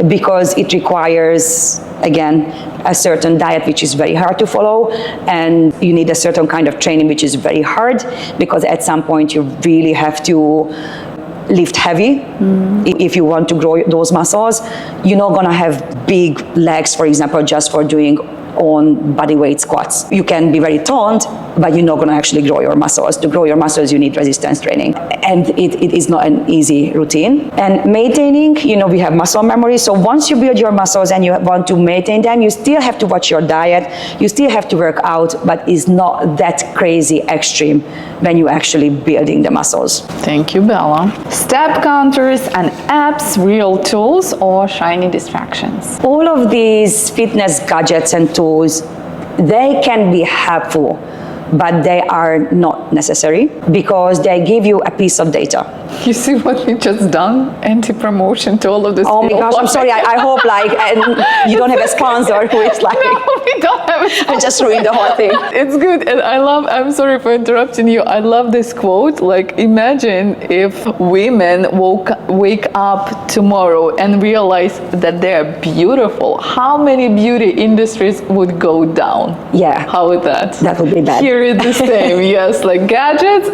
[SPEAKER 2] because it requires, again, a certain diet which is very hard to follow, and you need a certain kind of training which is very hard, because at some point you really have to lift heavy. If you want to grow those muscles. You're not gonna have big legs, for example, just for doing on body weight squats. You can be very toned, but you're not going to actually grow your muscles. To grow your muscles, you need resistance training, and it is not an easy routine. And maintaining, we have muscle memory. So once you build your muscles and you want to maintain them, you still have to watch your diet. You still have to work out, but it's not that crazy extreme when you're actually building the muscles.
[SPEAKER 1] Thank you, Bella. Step counters and apps, real tools or shiny distractions?
[SPEAKER 2] All of these fitness gadgets and tools, they can be helpful, but they are not necessary because they give you a piece of data.
[SPEAKER 1] You see what we just done? Anti-promotion to all of this.
[SPEAKER 2] Oh my gosh, I'm sorry. I hope and you don't have a sponsor who is like.
[SPEAKER 1] No, we don't have a sponsor.
[SPEAKER 2] I just ruined the whole thing.
[SPEAKER 1] It's good, and I'm sorry for interrupting you. I love this quote. Like, imagine if women wake up tomorrow and realize that they're beautiful. How many beauty industries would go down?
[SPEAKER 2] Yeah.
[SPEAKER 1] How would that?
[SPEAKER 2] That would be bad.
[SPEAKER 1] Here is the same. Yes, like gadgets.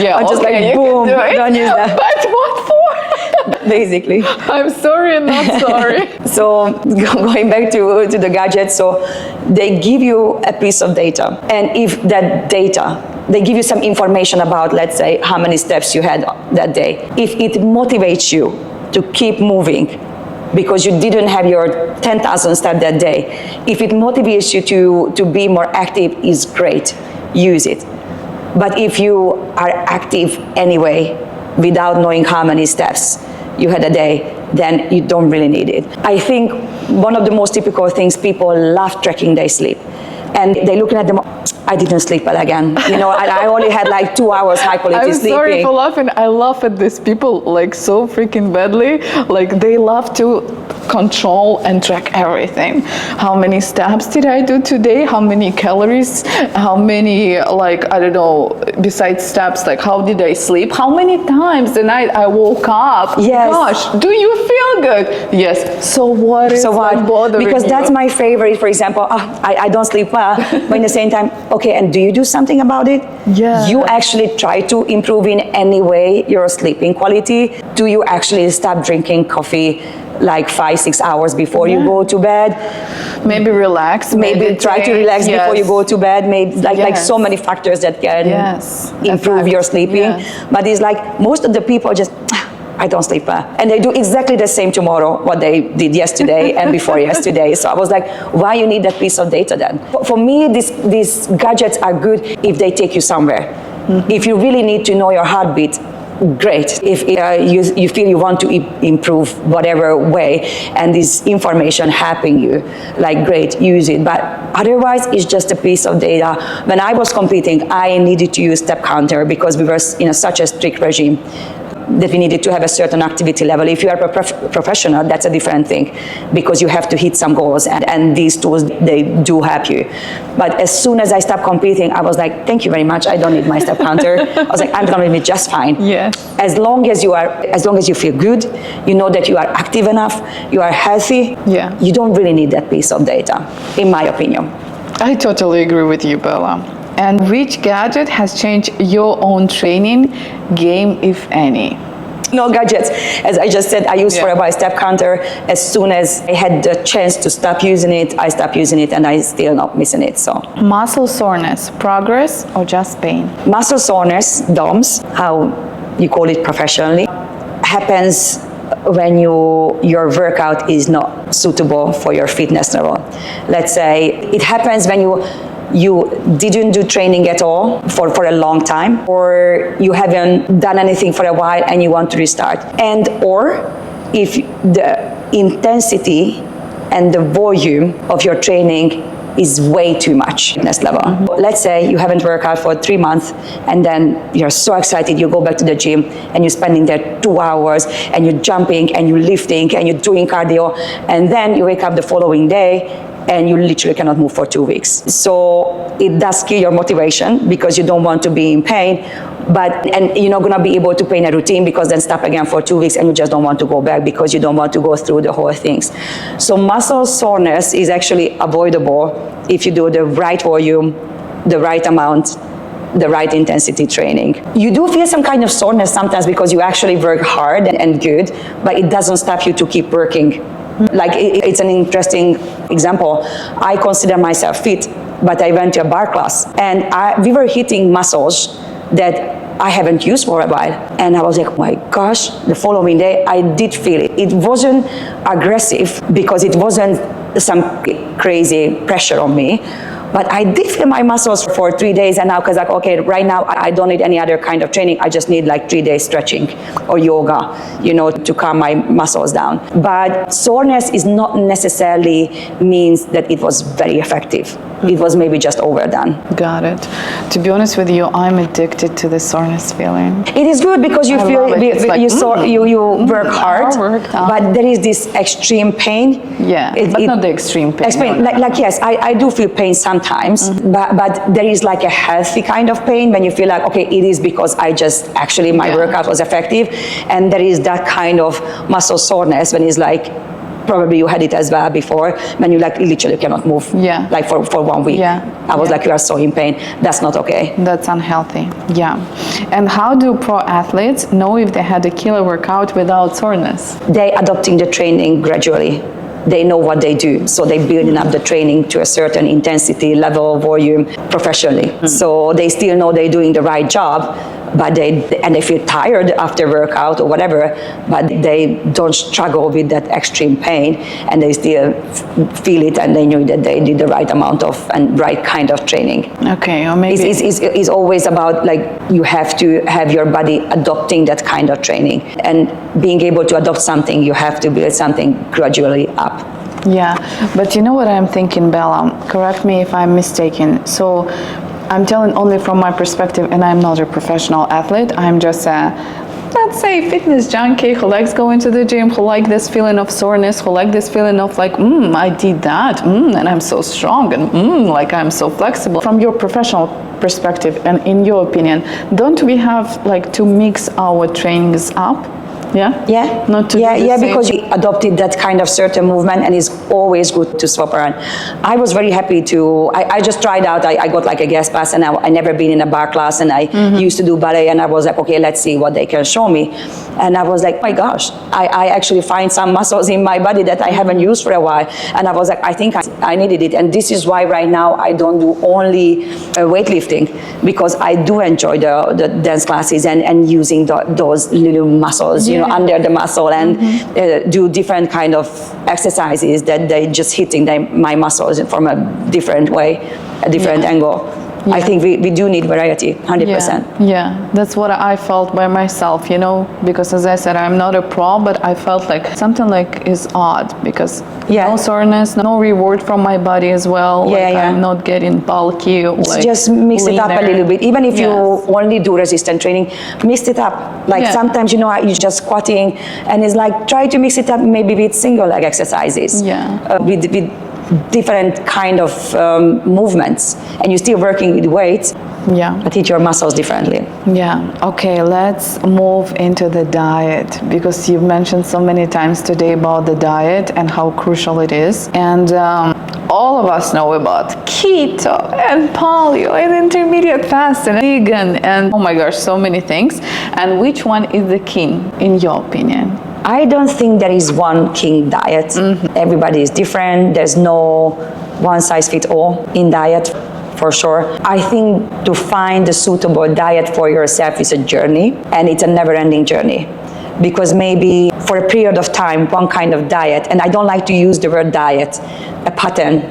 [SPEAKER 1] Yeah.
[SPEAKER 2] Or just
[SPEAKER 1] okay,
[SPEAKER 2] like boom, don't use that.
[SPEAKER 1] But what for?
[SPEAKER 2] Basically.
[SPEAKER 1] I'm sorry and not sorry.
[SPEAKER 2] So going back to the gadgets, so they give you a piece of data, and if that data, they give you some information about, let's say, how many steps you had that day. If it motivates you to keep moving because you didn't have your 10,000 steps that day, if it motivates you to be more active, is great, use it. But if you are active anyway, without knowing how many steps you had a day, then you don't really need it. I think one of the most typical things, people love tracking their sleep. And they're looking at them, I didn't sleep well again. I only had like 2 hours high quality sleeping.
[SPEAKER 1] I'm sorry for laughing. I laugh at these people like so freaking badly. Like they love to control and track everything. How many steps did I do today? How many calories? How many, like, I don't know, besides steps, like how did I sleep? How many times the night I woke up?
[SPEAKER 2] Yes.
[SPEAKER 1] Gosh, do you feel good? Yes. So what is like bothering
[SPEAKER 2] Because
[SPEAKER 1] you?
[SPEAKER 2] that's my favorite, for example, I don't sleep well, but in the same time, okay, and do you do something about it?
[SPEAKER 1] Yeah.
[SPEAKER 2] You actually try to improve in any way your sleeping quality? Do you actually stop drinking coffee like 5-6 hours before you go to bed?
[SPEAKER 1] Maybe relax.
[SPEAKER 2] Maybe try to relax before you go to bed. Maybe like so many factors that can improve your sleeping.
[SPEAKER 1] Yes.
[SPEAKER 2] But it's like most of the people just, I don't sleep well. And they do exactly the same tomorrow, what they did yesterday and before yesterday. So I was like, why you need that piece of data then? For me, these gadgets are good if they take you somewhere. Mm-hmm. If you really need to know your heartbeat, great. If you feel you want to improve whatever way and this information helping you, like great, use it. But otherwise, it's just a piece of data. When I was competing, I needed to use step counter because we were in such a strict regime that we needed to have a certain activity level. If you are a professional, that's a different thing because you have to hit some goals, and these tools, they do help you. But as soon as I stopped competing, I was like, thank you very much, I don't need my step counter. I was like, I'm gonna be just fine.
[SPEAKER 1] Yes.
[SPEAKER 2] As long as you feel good, you know that you are active enough, you are healthy, you don't really need that piece of data, in my opinion.
[SPEAKER 1] I totally agree with you, Bella. And which gadget has changed your own training game, if any?
[SPEAKER 2] No gadgets. As I just said, I used for a while step counter. As soon as I had the chance to stop using it, I stopped using it, and I still not missing it. So
[SPEAKER 1] muscle soreness, progress or just pain?
[SPEAKER 2] Muscle soreness, DOMS, how you call it professionally, happens when your workout is not suitable for your fitness level. Let's say it happens when you didn't do training at all for a long time, or you haven't done anything for a while and you want to restart. And or if the intensity and the volume of your training is way too much fitness level. Let's say you haven't worked out for 3 months and then you're so excited, you go back to the gym and you're spending there 2 hours and you're jumping and you're lifting and you're doing cardio, and then you wake up the following day and you literally cannot move for 2 weeks. So it does kill your motivation because you don't want to be in pain, and you're not gonna be able to pay in a routine because then stop again for 2 weeks and you just don't want to go back because you don't want to go through the whole things. So muscle soreness is actually avoidable if you do the right volume, the right amount, the right intensity training. You do feel some kind of soreness sometimes because you actually work hard and good, but it doesn't stop you to keep working. Like it's an interesting example. I consider myself fit, but I went to a bar class and we were hitting muscles that I haven't used for a while. And I was like, oh my gosh, the following day I did feel it. It wasn't aggressive because it wasn't some crazy pressure on me, but I did feel my muscles for 3 days, and now, because like, okay, right now I don't need any other kind of training. I just need like 3 days stretching or yoga, to calm my muscles down. But soreness is not necessarily means that it was very effective. It was maybe just overdone.
[SPEAKER 1] Got it. To be honest with you, I'm addicted to the soreness feeling.
[SPEAKER 2] It is good because you feel you work hard, but there is this extreme pain.
[SPEAKER 1] Yeah, but not the extreme pain.
[SPEAKER 2] Like yes, I do feel pain sometimes, but there is like a healthy kind of pain when you feel like, okay, it is because I just actually my workout was effective, and there is that kind of muscle soreness when it's like, probably you had it as well before, when you like literally cannot move, like for 1 week. I was like, you are so in pain. That's not okay.
[SPEAKER 1] That's unhealthy. Yeah. And how do pro athletes know if they had a killer workout without soreness?
[SPEAKER 2] They adopting the training gradually. They know what they do, so they building up the training to a certain intensity, level, volume, professionally. So they still know they're doing the right job, but they feel tired after workout or whatever, but they don't struggle with that extreme pain, and they still feel it, and they knew that they did the right amount of and right kind of training.
[SPEAKER 1] Okay, or maybe
[SPEAKER 2] it's always about like you have to have your body adopting that kind of training, and being able to adopt something, you have to build something gradually up.
[SPEAKER 1] Yeah, but you know what I'm thinking, Bella? Correct me if I'm mistaken. So I'm telling only from my perspective, and I'm not a professional athlete. I'm just a, let's say, fitness junkie who likes going to the gym, who like this feeling of soreness, who like this feeling of like, I did that, and I'm so strong, and like I'm so flexible. From your professional perspective, and in your opinion, don't we have like to mix our trainings up? Yeah.
[SPEAKER 2] Not to because you adopted that kind of certain movement, and it's always good to swap around. I was very happy to. I just tried out. I got like a guest pass, and I never been in a bar class, and I used to do ballet, and I was like, okay, let's see what they can show me. And I was like, oh my gosh, I actually find some muscles in my body that I haven't used for a while, and I was like, I think I needed it, and this is why right now I don't do only weightlifting, because I do enjoy the dance classes and using those little muscles, under the muscle, and do different kind of exercises that they just hitting my muscles from a different way, a different angle. I think we do need variety, 100%.
[SPEAKER 1] Yeah, that's what I felt by myself, because as I said, I'm not a pro, but I felt like something like is odd, because no soreness, no reward from my body as well. I'm not getting bulky.
[SPEAKER 2] Just mix it up a little bit. Even if you only do resistance training, mix it up. Like sometimes, you're just squatting, and it's like, try to mix it up maybe with single leg exercises. With different kind of movements, and you're still working with weights, but hit your muscles differently.
[SPEAKER 1] Okay, let's move into the diet, because you've mentioned so many times today about the diet and how crucial it is, and all of us know about keto and paleo and intermediate fast and vegan and oh my gosh, so many things. And which one is the king in your opinion?
[SPEAKER 2] I don't think there is one king diet. Everybody is different. There's no one size fits all in diet, for sure. I think to find a suitable diet for yourself is a journey, and it's a never-ending journey. Because maybe for a period of time, one kind of diet, and I don't like to use the word diet, a pattern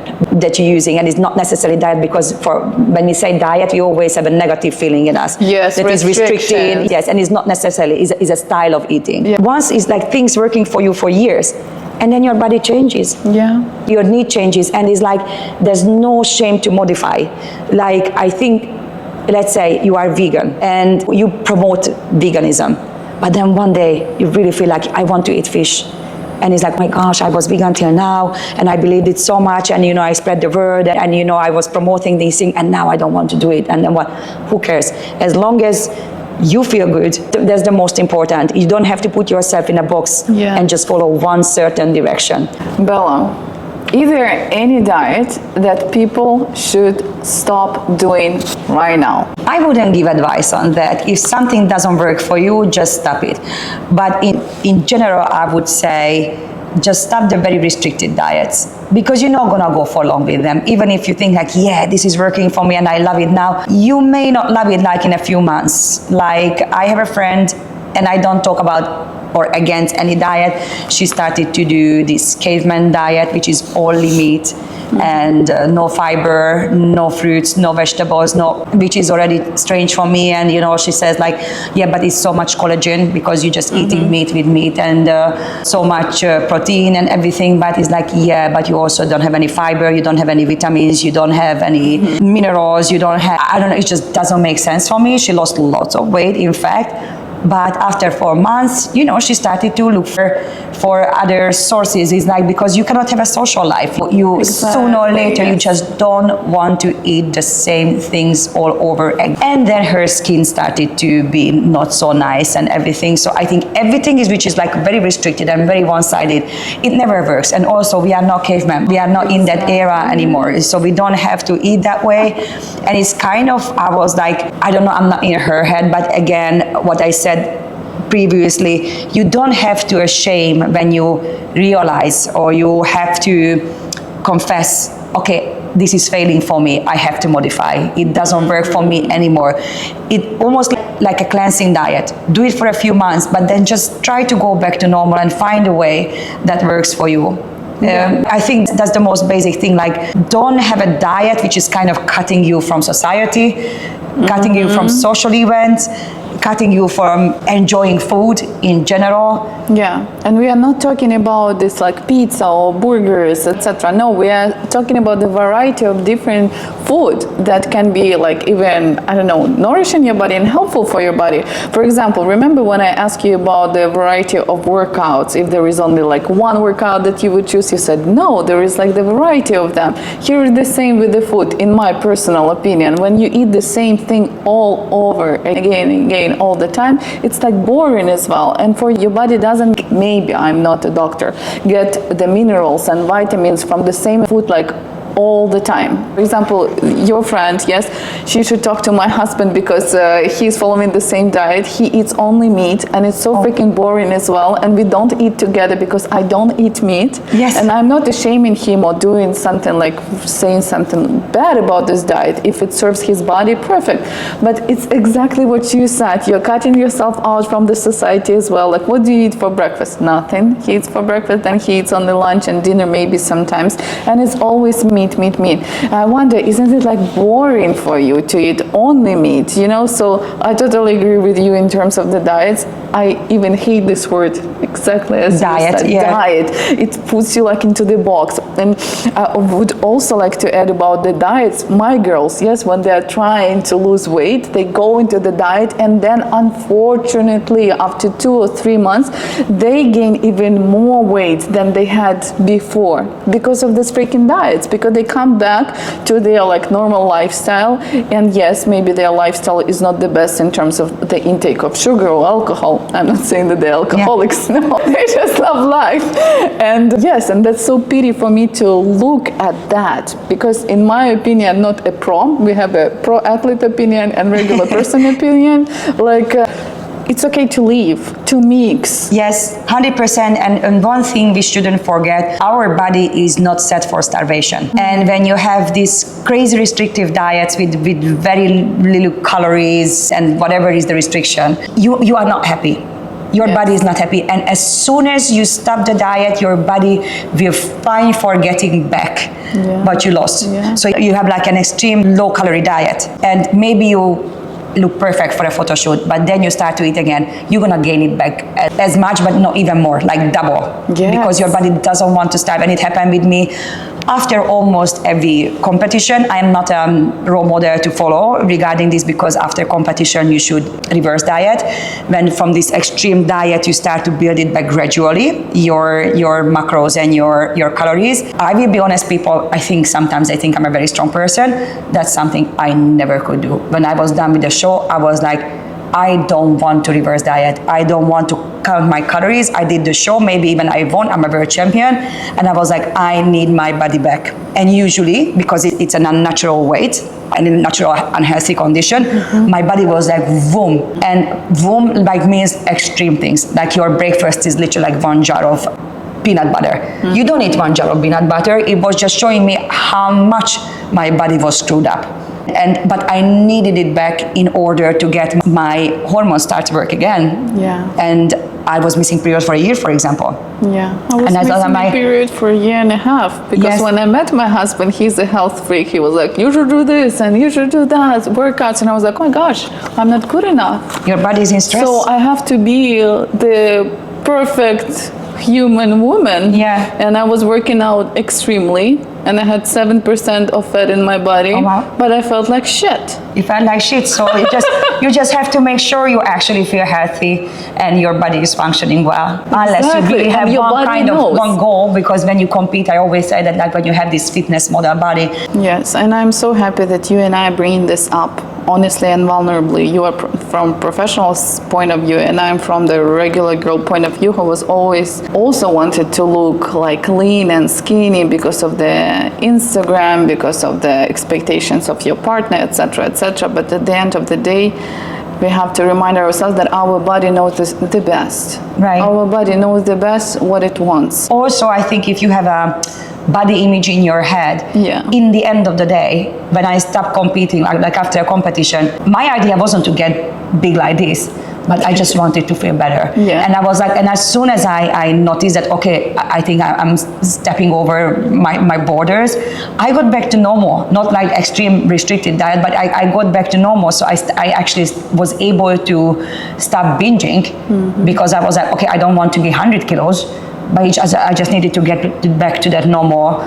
[SPEAKER 2] that you're using, and it's not necessarily diet, because when we say diet, we always have a negative feeling in us.
[SPEAKER 1] Yes,
[SPEAKER 2] that is restricting. Yes, and it's not necessarily, it's a style of eating. Once it's like things working for you for years, and then your body changes.
[SPEAKER 1] Yeah.
[SPEAKER 2] Your need changes, and it's like there's no shame to modify. Like, I think, let's say you are vegan and you promote veganism, but then one day you really feel like, I want to eat fish. And it's like, my gosh, I was vegan till now, and I believed it so much, and I spread the word, and I was promoting these things, and now I don't want to do it. And then what? Who cares? As long as you feel good, that's the most important. You don't have to put yourself in a box and just follow one certain direction.
[SPEAKER 1] Bella, is there any diet that people should stop doing right now?
[SPEAKER 2] I wouldn't give advice on that. If something doesn't work for you, just stop it. But in general, I would say just stop the very restricted diets, because you're not gonna go for long with them. Even if you think like, yeah, this is working for me and I love it now, you may not love it like in a few months. Like, I have a friend, and I don't talk about or against any diet. She started to do this caveman diet, which is only meat and no fiber, no fruits, no vegetables, which is already strange for me. And she says like, yeah, but it's so much collagen because you're just eating meat with meat, and so much protein and everything. But it's like, yeah, but you also don't have any fiber, you don't have any vitamins, you don't have any minerals, you don't have, I don't know, it just doesn't make sense for me. She lost lots of weight, in fact. But after 4 months, she started to look for other sources. It's like, because you cannot have a social life. Sooner or later, you just don't want to eat the same things all over again. And then her skin started to be not so nice and everything. So I think everything which is like very restricted and very one-sided, it never works. And also, we are not cavemen. We are not in that era anymore. So we don't have to eat that way. And it's kind of, I was like, I don't know, I'm not in her head. But again, what I said previously, you don't have to shame when you realize, or you have to confess, okay, this is failing for me, I have to modify. It doesn't work for me anymore. It almost like a cleansing diet. Do it for a few months, but then just try to go back to normal and find a way that works for you. I think that's the most basic thing. Like, don't have a diet which is kind of cutting you from society, cutting you from social events, cutting you from enjoying food in general.
[SPEAKER 1] Yeah, and we are not talking about this like pizza or burgers, etc. No, we are talking about the variety of different food that can be like even, I don't know, nourishing your body and helpful for your body. For example, remember when I asked you about the variety of workouts, if there is only like one workout that you would choose, you said no, there is like the variety of them. Here is the same with the food, in my personal opinion. When you eat the same thing all over again and again all the time, it's like boring as well. And for your body doesn't, maybe I'm not a doctor, get the minerals and vitamins from the same food like all the time. For example, your friend, yes, she should talk to my husband because he's following the same diet. He eats only meat, and it's so freaking boring as well. And we don't eat together because I don't eat meat.
[SPEAKER 2] Yes.
[SPEAKER 1] And I'm not shaming him or doing something like saying something bad about this diet. If it serves his body, perfect. But it's exactly what you said. You're cutting yourself out from the society as well. Like, what do you eat for breakfast? Nothing. He eats for breakfast, then he eats on the lunch and dinner maybe sometimes. And it's always meat. I wonder, isn't it like boring for you to eat only meat, So I totally agree with you in terms of the diets. I even hate this word, exactly as
[SPEAKER 2] diet,
[SPEAKER 1] you said,
[SPEAKER 2] yeah.
[SPEAKER 1] Diet. It puts you like into the box. And I would also like to add about the diets. My girls, yes, when they're trying to lose weight, they go into the diet, and then unfortunately after 2 or 3 months, they gain even more weight than they had before because of this freaking diets, because they come back to their like normal lifestyle. And yes, maybe their lifestyle is not the best in terms of the intake of sugar or alcohol. I'm not saying that they're alcoholics, no, they just love life. And yes, and that's so pity for me to look at that, because in my opinion, not a pro, we have a pro athlete opinion and regular person opinion, like it's okay to leave, to mix.
[SPEAKER 2] Yes, 100%. And one thing we shouldn't forget, our body is not set for starvation. Mm-hmm. And when you have these crazy restrictive diets with very little calories and whatever is the restriction, you are not happy. Your body is not happy. And as soon as you stop the diet, your body will find for getting back what you lost. Yeah. So you have like an extreme low calorie diet, and maybe you look perfect for a photo shoot, but then you start to eat again, you're gonna gain it back as much, but not even more, like double.
[SPEAKER 1] Yes.
[SPEAKER 2] Because your body doesn't want to starve. And it happened with me after almost every competition. I am not a role model to follow regarding this, because after competition you should reverse diet. When from this extreme diet you start to build it back gradually, your macros and your calories. I will be honest, people, I think sometimes I think I'm a very strong person. That's something I never could do. When I was done with the show, I was like, I don't want to reverse diet. I don't want to count my calories. I did the show, maybe even I won, I'm a world champion. And I was like, I need my body back. And usually, because it's an unnatural weight and in a natural unhealthy condition, my body was like, boom. And boom like means extreme things. Like your breakfast is literally like 1 jar of peanut butter. You don't eat 1 jar of peanut butter. It was just showing me how much my body was screwed up. But I needed it back in order to get my hormones start to work again.
[SPEAKER 1] Yeah.
[SPEAKER 2] And I was missing periods for a year, for example.
[SPEAKER 1] Yeah, I was missing my period for a year and a half, because
[SPEAKER 2] Yes.
[SPEAKER 1] when I met my husband, he's a health freak. He was like, you should do this and you should do that, workouts. And I was like, oh my gosh, I'm not good enough.
[SPEAKER 2] Your body is in stress.
[SPEAKER 1] So I have to be the perfect human woman.
[SPEAKER 2] Yeah.
[SPEAKER 1] And I was working out extremely, and I had 7% of fat in my body.
[SPEAKER 2] Oh, wow.
[SPEAKER 1] But I felt like shit.
[SPEAKER 2] You felt like shit, so you just have to make sure you actually feel healthy and your body is functioning well. Unless you
[SPEAKER 1] Exactly.
[SPEAKER 2] really
[SPEAKER 1] And
[SPEAKER 2] have
[SPEAKER 1] your
[SPEAKER 2] one
[SPEAKER 1] body
[SPEAKER 2] kind
[SPEAKER 1] knows.
[SPEAKER 2] of one goal, because when you compete, I always say that, like, when you have this fitness model body.
[SPEAKER 1] Yes, and I'm so happy that you and I bring this up honestly and vulnerably. You are from professional's point of view, and I'm from the regular girl point of view, who was always also wanted to look like lean and skinny because of the Instagram, because of the expectations of your partner, etc., etc. But at the end of the day, we have to remind ourselves that our body knows the best.
[SPEAKER 2] Right.
[SPEAKER 1] Our body knows the best what it wants.
[SPEAKER 2] Also, I think if you have a body image in your head,
[SPEAKER 1] Yeah.
[SPEAKER 2] in the end of the day, when I stopped competing, like after a competition, my idea wasn't to get big like this, but I just wanted to feel better.
[SPEAKER 1] Yeah.
[SPEAKER 2] And I was like, and as soon as I noticed that, okay, I think I'm stepping over my borders, I got back to normal. Not like extreme restricted diet, but I got back to normal. So I actually was able to stop binging, because I was like, okay, I don't want to be 100 kilos, but I just needed to get back to that normal.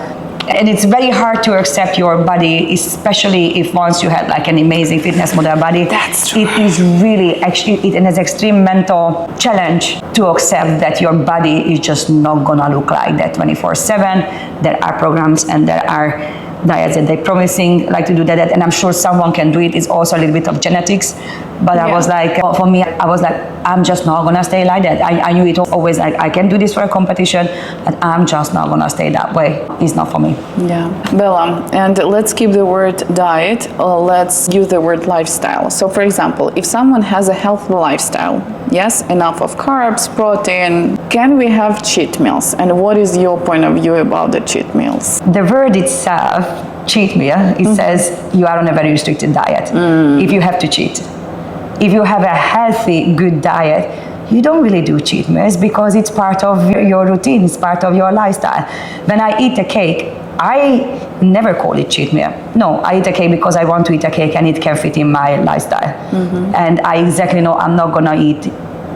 [SPEAKER 2] And it's very hard to accept your body, especially if once you had like an amazing fitness model body.
[SPEAKER 1] That's true.
[SPEAKER 2] It is really actually, it is an extreme mental challenge to accept that your body is just not gonna look like that 24/7. There are programs and there are diets that they're promising like to do that, and I'm sure someone can do it. It's also a little bit of genetics, but I was like, for me, I was like, I'm just not gonna stay like that. I knew it always, like, I can do this for a competition, but I'm just not gonna stay that way. It's not for me.
[SPEAKER 1] Yeah, Bella, and let's keep the word diet, let's use the word lifestyle. So for example, if someone has a healthy lifestyle, yes, enough of carbs, protein, can we have cheat meals? And what is your point of view about the cheat meals?
[SPEAKER 2] The word itself, cheat meal, it says you are on a very restricted diet if you have to cheat. If you have a healthy, good diet, you don't really do cheat meals, because it's part of your routine, it's part of your lifestyle. When I eat a cake, I never call it cheat meal. No, I eat a cake because I want to eat a cake and it can fit in my lifestyle. And I exactly know I'm not gonna eat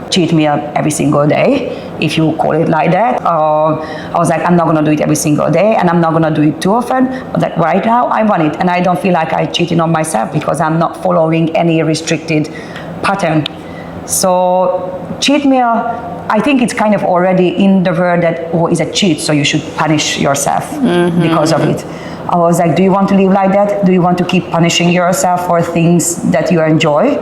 [SPEAKER 2] cheat meal every single day, if you call it like that. I was like, I'm not gonna do it every single day, and I'm not gonna do it too often, but like right now I want it, and I don't feel like I cheated on myself because I'm not following any restricted pattern. So cheat meal, I think it's kind of already in the word that, oh, it's a cheat, so you should punish yourself because of it. I was like, do you want to live like that? Do you want to keep punishing yourself for things that you enjoy?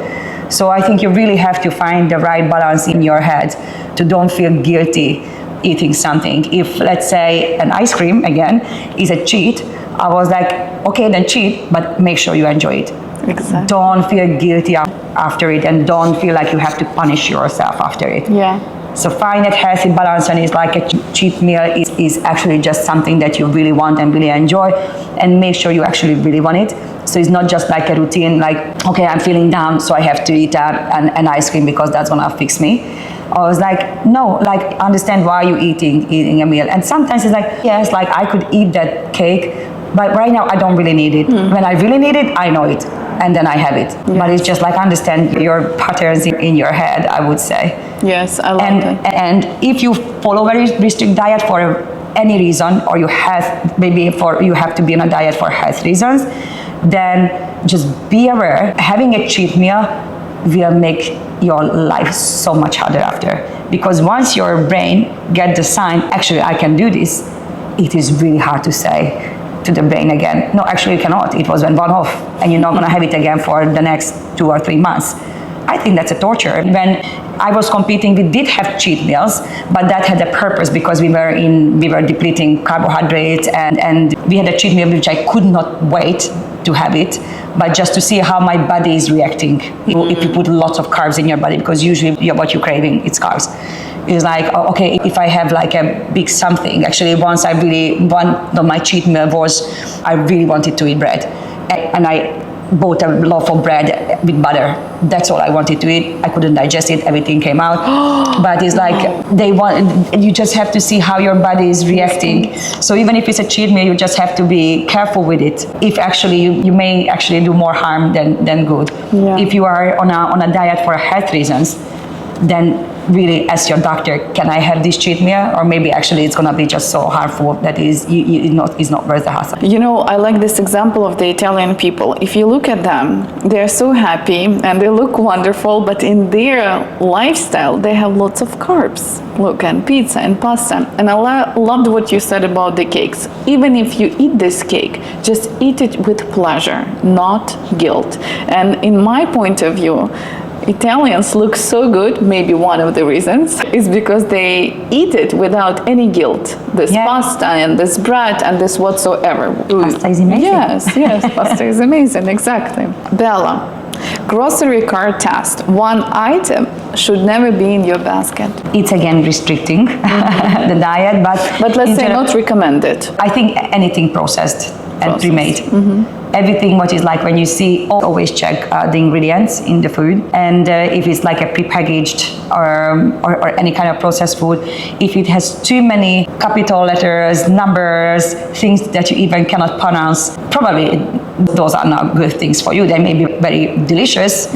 [SPEAKER 2] So I think you really have to find the right balance in your head to don't feel guilty eating something. If, let's say, an ice cream, again, is a cheat, I was like, okay, then cheat, but make sure you enjoy it.
[SPEAKER 1] Exactly.
[SPEAKER 2] Don't feel guilty after it, and don't feel like you have to punish yourself after it.
[SPEAKER 1] Yeah.
[SPEAKER 2] So find that healthy balance, and it's like a cheat meal is actually just something that you really want and really enjoy, and make sure you actually really want it. So it's not just like a routine, like, okay, I'm feeling down, so I have to eat an ice cream because that's gonna fix me. I was like, no, like, understand why you're eating a meal. And sometimes it's like, yes, like I could eat that cake, but right now I don't really need it. When I really need it, I know it. and then I have it.
[SPEAKER 1] Yes.
[SPEAKER 2] But it's just like understand your patterns in your head, I would say.
[SPEAKER 1] Yes, I love that.
[SPEAKER 2] And if you follow a very strict diet for any reason, or you have you have to be on a diet for health reasons, then just be aware. Having a cheat meal will make your life so much harder after. Because once your brain gets the sign, actually I can do this, it is really hard to say to the brain again, no, actually you cannot. It was one-off, and you're not going to have it again for the next 2 or 3 months. I think that's a torture. When I was competing, we did have cheat meals, but that had a purpose because we were depleting carbohydrates, and we had a cheat meal which I could not wait to have it, but just to see how my body is reacting. If you put lots of carbs in your body, because usually what you're craving, it's carbs. It's like, oh, okay, if I have like a big something, actually once one of my cheat meal was, I really wanted to eat bread. And I bought a loaf of bread with butter. That's all I wanted to eat. I couldn't digest it. Everything came out. But it's like you just have to see how your body is reacting. So even if it's a cheat meal, you just have to be careful with it. If actually you may actually do more harm than good.
[SPEAKER 1] Yeah.
[SPEAKER 2] If you are on a diet for health reasons, then really ask your doctor, can I have this cheat meal? Or maybe actually it's going to be just so harmful that is not worth the hassle.
[SPEAKER 1] You know, I like this example of the Italian people. If you look at them, they're so happy and they look wonderful, but in their lifestyle, they have lots of carbs. Look, and pizza and pasta. And I loved what you said about the cakes. Even if you eat this cake, just eat it with pleasure, not guilt. And in my point of view, Italians look so good. Maybe one of the reasons is because they eat it without any guilt. This pasta and this bread and this whatsoever.
[SPEAKER 2] Pasta is amazing.
[SPEAKER 1] Yes, pasta is amazing, exactly. Bella, grocery cart test. One item should never be in your basket.
[SPEAKER 2] It's again restricting the diet,
[SPEAKER 1] but let's say not recommended.
[SPEAKER 2] I think anything processed and pre-made. Everything what is like when you see, always check the ingredients in the food, and if it's like a prepackaged or any kind of processed food, if it has too many capital letters, numbers, things that you even cannot pronounce, probably those are not good things for you. They may be very delicious,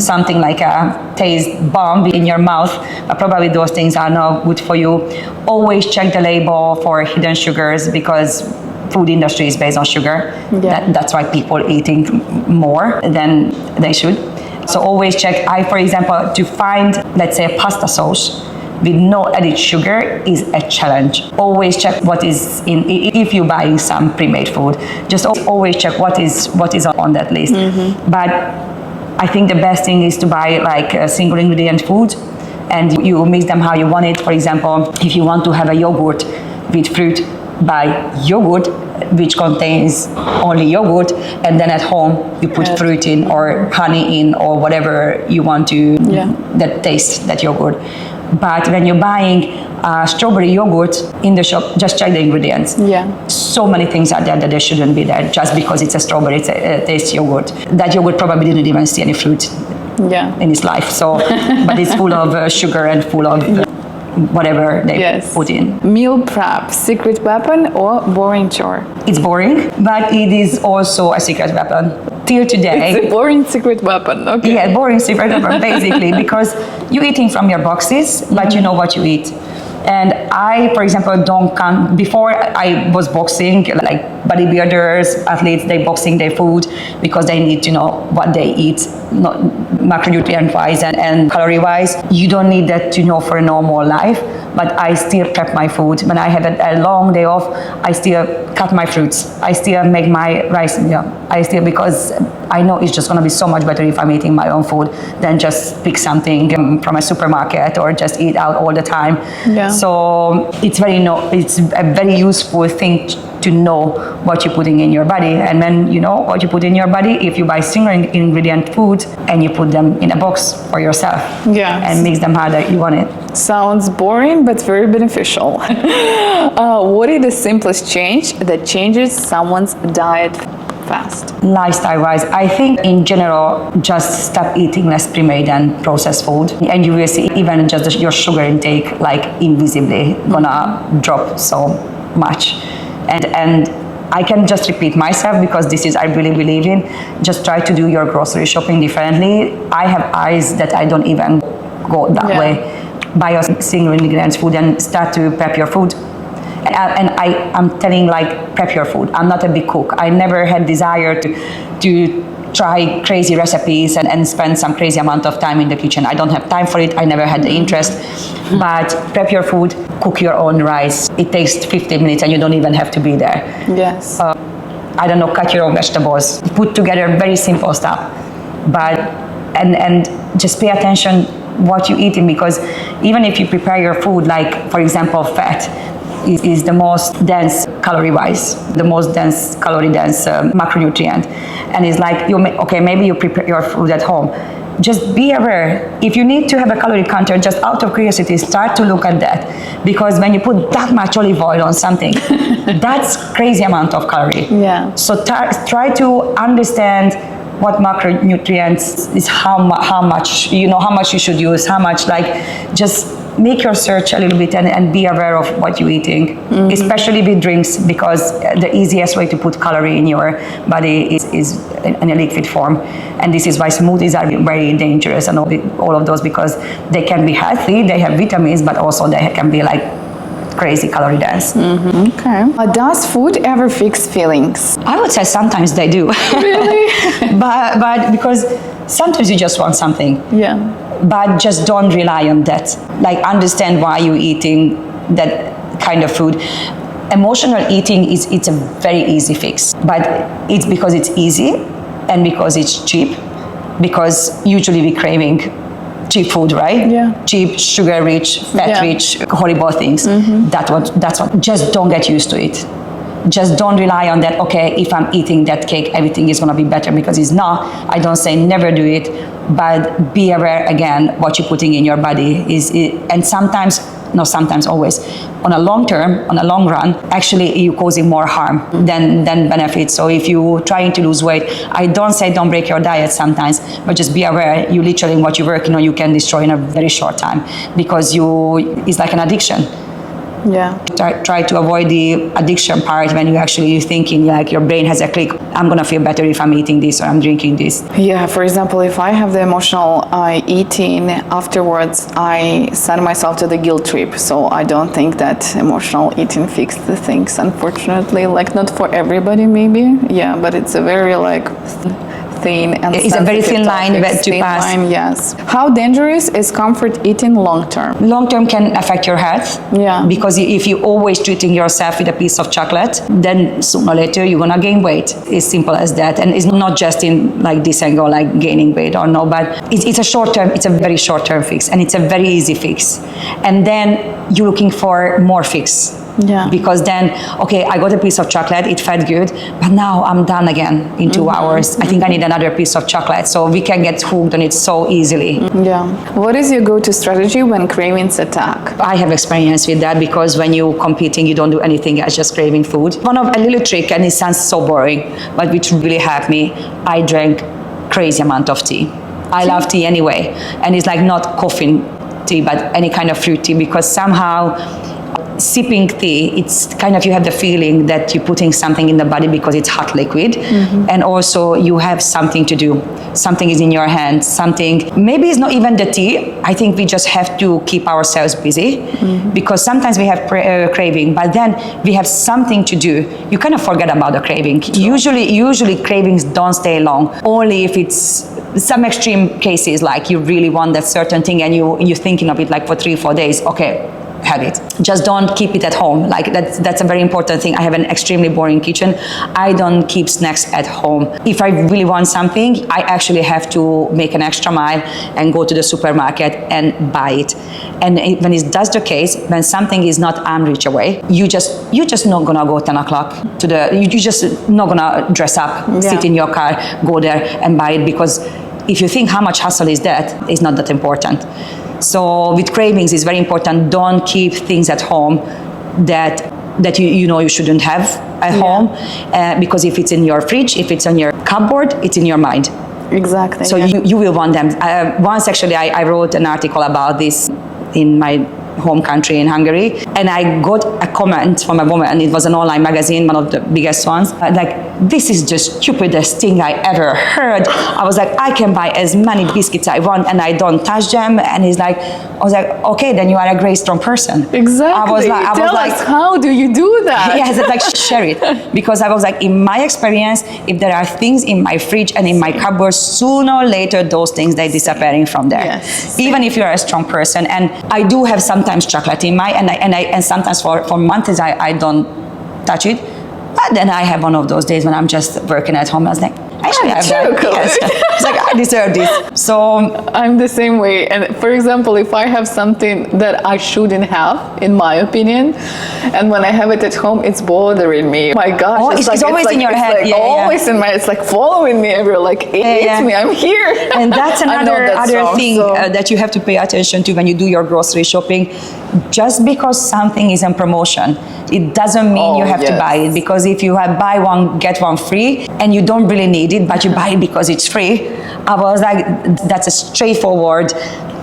[SPEAKER 2] something like a taste bomb in your mouth, but probably those things are not good for you. Always check the label for hidden sugars, because food industry is based on sugar. That's why people eating more than they should. So always check. For example, to find, let's say, a pasta sauce with no added sugar is a challenge. Always check what is in. If you're buying some pre-made food, just always check what is on that list. But I think the best thing is to buy like a single ingredient food, and you mix them how you want it. For example, if you want to have a yogurt with fruit, buy yogurt which contains only yogurt, and then at home you put fruit in or honey in or whatever you want to that taste that yogurt. But when you're buying strawberry yogurt in the shop, just check the ingredients. So many things are there that they shouldn't be there just because it's a strawberry, it's a taste yogurt. That yogurt probably didn't even see any fruit in its life. So, but it's full of sugar and full of whatever they put in.
[SPEAKER 1] Meal prep, secret weapon or boring chore?
[SPEAKER 2] It's boring, but it is also a secret weapon. Till today.
[SPEAKER 1] It's a boring secret weapon, okay.
[SPEAKER 2] Yeah, boring secret weapon, basically, because you're eating from your boxes, but you know what you eat. And I, for example, don't count. Before I was boxing, like bodybuilders, athletes, they boxing their food because they need to know what they eat, not macronutrient-wise and calorie-wise. You don't need that to know for a normal life, but I still prep my food. When I have a long day off, I still cut my fruits. I still make my rice meal. Because I know it's just going to be so much better if I'm eating my own food than just pick something from a supermarket or just eat out all the time. So it's a very useful thing to know what you're putting in your body. And when you know what you put in your body, if you buy single ingredient food and you put them in a box for yourself and mix them how that you want it.
[SPEAKER 1] Sounds boring, but very beneficial. What is the simplest change that changes someone's diet fast?
[SPEAKER 2] Lifestyle-wise, I think in general, just stop eating less pre-made and processed food, and you will see even just your sugar intake like invisibly gonna drop so much. And I can just repeat myself because this is I really believe in. Just try to do your grocery shopping differently. I have eyes that I don't even go that way. Buy your single ingredients food and start to prep your food. And I'm telling, like, prep your food. I'm not a big cook. I never had desire to try crazy recipes and spend some crazy amount of time in the kitchen. I don't have time for it. I never had the interest. But prep your food, cook your own rice. It takes 15 minutes and you don't even have to be there.
[SPEAKER 1] Yes.
[SPEAKER 2] I don't know, cut your own vegetables. Put together very simple stuff. But, and just pay attention what you're eating, because even if you prepare your food, like, for example, fat is the most dense calorie-wise, the most dense, calorie-dense macronutrient. And it's like, okay, maybe you prepare your food at home. Just be aware. If you need to have a calorie counter, just out of curiosity, start to look at that. Because when you put that much olive oil on something, that's crazy amount of calorie.
[SPEAKER 1] Yeah.
[SPEAKER 2] So try to understand what macronutrients is, how much, how much you should use, how much, like, just make your search a little bit and be aware of what you're eating, especially with drinks, because the easiest way to put calorie in your body is in a liquid form. And this is why smoothies are very dangerous and all of those, because they can be healthy, they have vitamins, but also they can be like crazy calorie dense.
[SPEAKER 1] Okay. Does food ever fix feelings?
[SPEAKER 2] I would say sometimes they do.
[SPEAKER 1] Really?
[SPEAKER 2] but because sometimes you just want something.
[SPEAKER 1] Yeah.
[SPEAKER 2] But just don't rely on that. Like, understand why you're eating that kind of food. Emotional eating it's a very easy fix, but it's because it's easy and because it's cheap, because usually we're craving cheap food, right?
[SPEAKER 1] Yeah.
[SPEAKER 2] Cheap, sugar-rich, fat-rich, horrible things. That's what. Just don't get used to it. Just don't rely on that, okay, if I'm eating that cake, everything is gonna be better, because it's not. I don't say never do it, but be aware again what you're putting in your body and sometimes, always, on a long term, on a long run, actually you're causing more harm than benefit. So if you're trying to lose weight, I don't say don't break your diet sometimes, but just be aware you literally what you're working on, you can destroy in a very short time, because it's like an addiction.
[SPEAKER 1] Yeah.
[SPEAKER 2] Try to avoid the addiction part when you're thinking, like, your brain has a click, I'm gonna feel better if I'm eating this or I'm drinking this.
[SPEAKER 1] Yeah, for example, if I have the emotional eating, afterwards I send myself to the guilt trip. So I don't think that emotional eating fixes the things, unfortunately. Like, not for everybody maybe, yeah, but it's a very thin and
[SPEAKER 2] it's a very thin line to pass.
[SPEAKER 1] Yes. How dangerous is comfort eating long term?
[SPEAKER 2] Long term can affect your health.
[SPEAKER 1] Yeah.
[SPEAKER 2] Because if you're always treating yourself with a piece of chocolate, then sooner or later you're gonna gain weight. It's simple as that. And it's not just in like this angle, like gaining weight or no, but it's a short term, it's a very short term fix, and it's a very easy fix. And then you're looking for more fix.
[SPEAKER 1] Yeah.
[SPEAKER 2] Because then, okay, I got a piece of chocolate, it felt good, but now I'm done again in 2 hours. I think I need another piece of chocolate. So we can get hooked on it so easily.
[SPEAKER 1] Yeah. What is your go-to strategy when cravings attack?
[SPEAKER 2] I have experience with that, because when you're competing, you don't do anything else, just craving food. A little trick, and it sounds so boring, but which really helped me, I drank crazy amount of tea. I love tea anyway. And it's like not coffee tea, but any kind of fruit tea, because somehow sipping tea, it's kind of, you have the feeling that you're putting something in the body because it's hot liquid, and also you have something to do. Something is in your hand, something, maybe it's not even the tea. I think we just have to keep ourselves busy, because sometimes we have craving, but then we have something to do. You kind of forget about the craving. Usually cravings don't stay long, only if it's some extreme cases, like you really want that certain thing and you're thinking of it like for 3-4 days, okay, have it. Just don't keep it at home. Like that's a very important thing. I have an extremely boring kitchen. I don't keep snacks at home. If I really want something, I actually have to make an extra mile and go to the supermarket and buy it. And when that's the case, when something is not arm reach away, you're just not gonna go 10 o'clock to you just not gonna dress up, sit in your car, go there and buy it, because if you think how much hassle is that, it's not that important. So with cravings, it's very important. Don't keep things at home that you shouldn't have at home, because if it's in your fridge, if it's on your cupboard, it's in your mind.
[SPEAKER 1] Exactly.
[SPEAKER 2] So you will want them. Once actually, I wrote an article about this in my home country in Hungary, and I got a comment from a woman, and it was an online magazine, one of the biggest ones, like, this is just stupidest thing I ever heard. I was like, I can buy as many biscuits I want and I don't touch them. And he's like, I was like, okay, then you are a great, strong person.
[SPEAKER 1] Exactly. Tell us, how do you do that?
[SPEAKER 2] Yes, like, share it. Because I was like, in my experience, if there are things in my fridge and in my cupboard, sooner or later, those things, they're disappearing from there.
[SPEAKER 1] Yes.
[SPEAKER 2] Even if you're a strong person. And I do have sometimes chocolate in my, and sometimes for months I don't touch it. But then I have one of those days when I'm just working at home. I was like, actually, I have that. Yes. It's like, I deserve this. So
[SPEAKER 1] I'm the same way. And for example, if I have something that I shouldn't have, in my opinion, and when I have it at home, it's bothering me. My gosh,
[SPEAKER 2] oh, it's always in your head.
[SPEAKER 1] Like always in my. It's like following me everywhere. Like it's me. I'm here.
[SPEAKER 2] And that's another thing that you have to pay attention to when you do your grocery shopping. Just because something is on promotion, it doesn't mean you have to buy it. Because if you have buy one get one free, and you don't really need it, but you buy it because it's free, I was like, that's a straightforward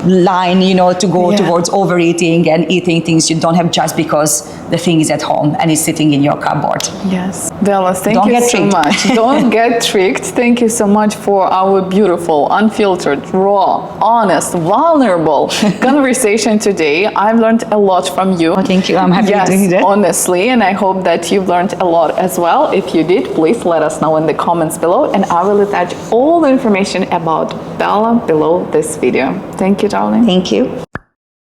[SPEAKER 2] line, you know, to go towards overeating and eating things you don't have just because the thing is at home and it's sitting in your cupboard.
[SPEAKER 1] Yes. Bella, thank you so much. Don't get tricked. Thank you so much for our beautiful, unfiltered, raw, honest, vulnerable conversation today. I've learned a lot from you.
[SPEAKER 2] Oh, thank you. I'm happy to hear that.
[SPEAKER 1] Honestly, and I hope that you've learned a lot as well. If you did, please let us know in the comments below, and I will attach all the information about Bella below this video. Thank you, darling.
[SPEAKER 2] Thank you.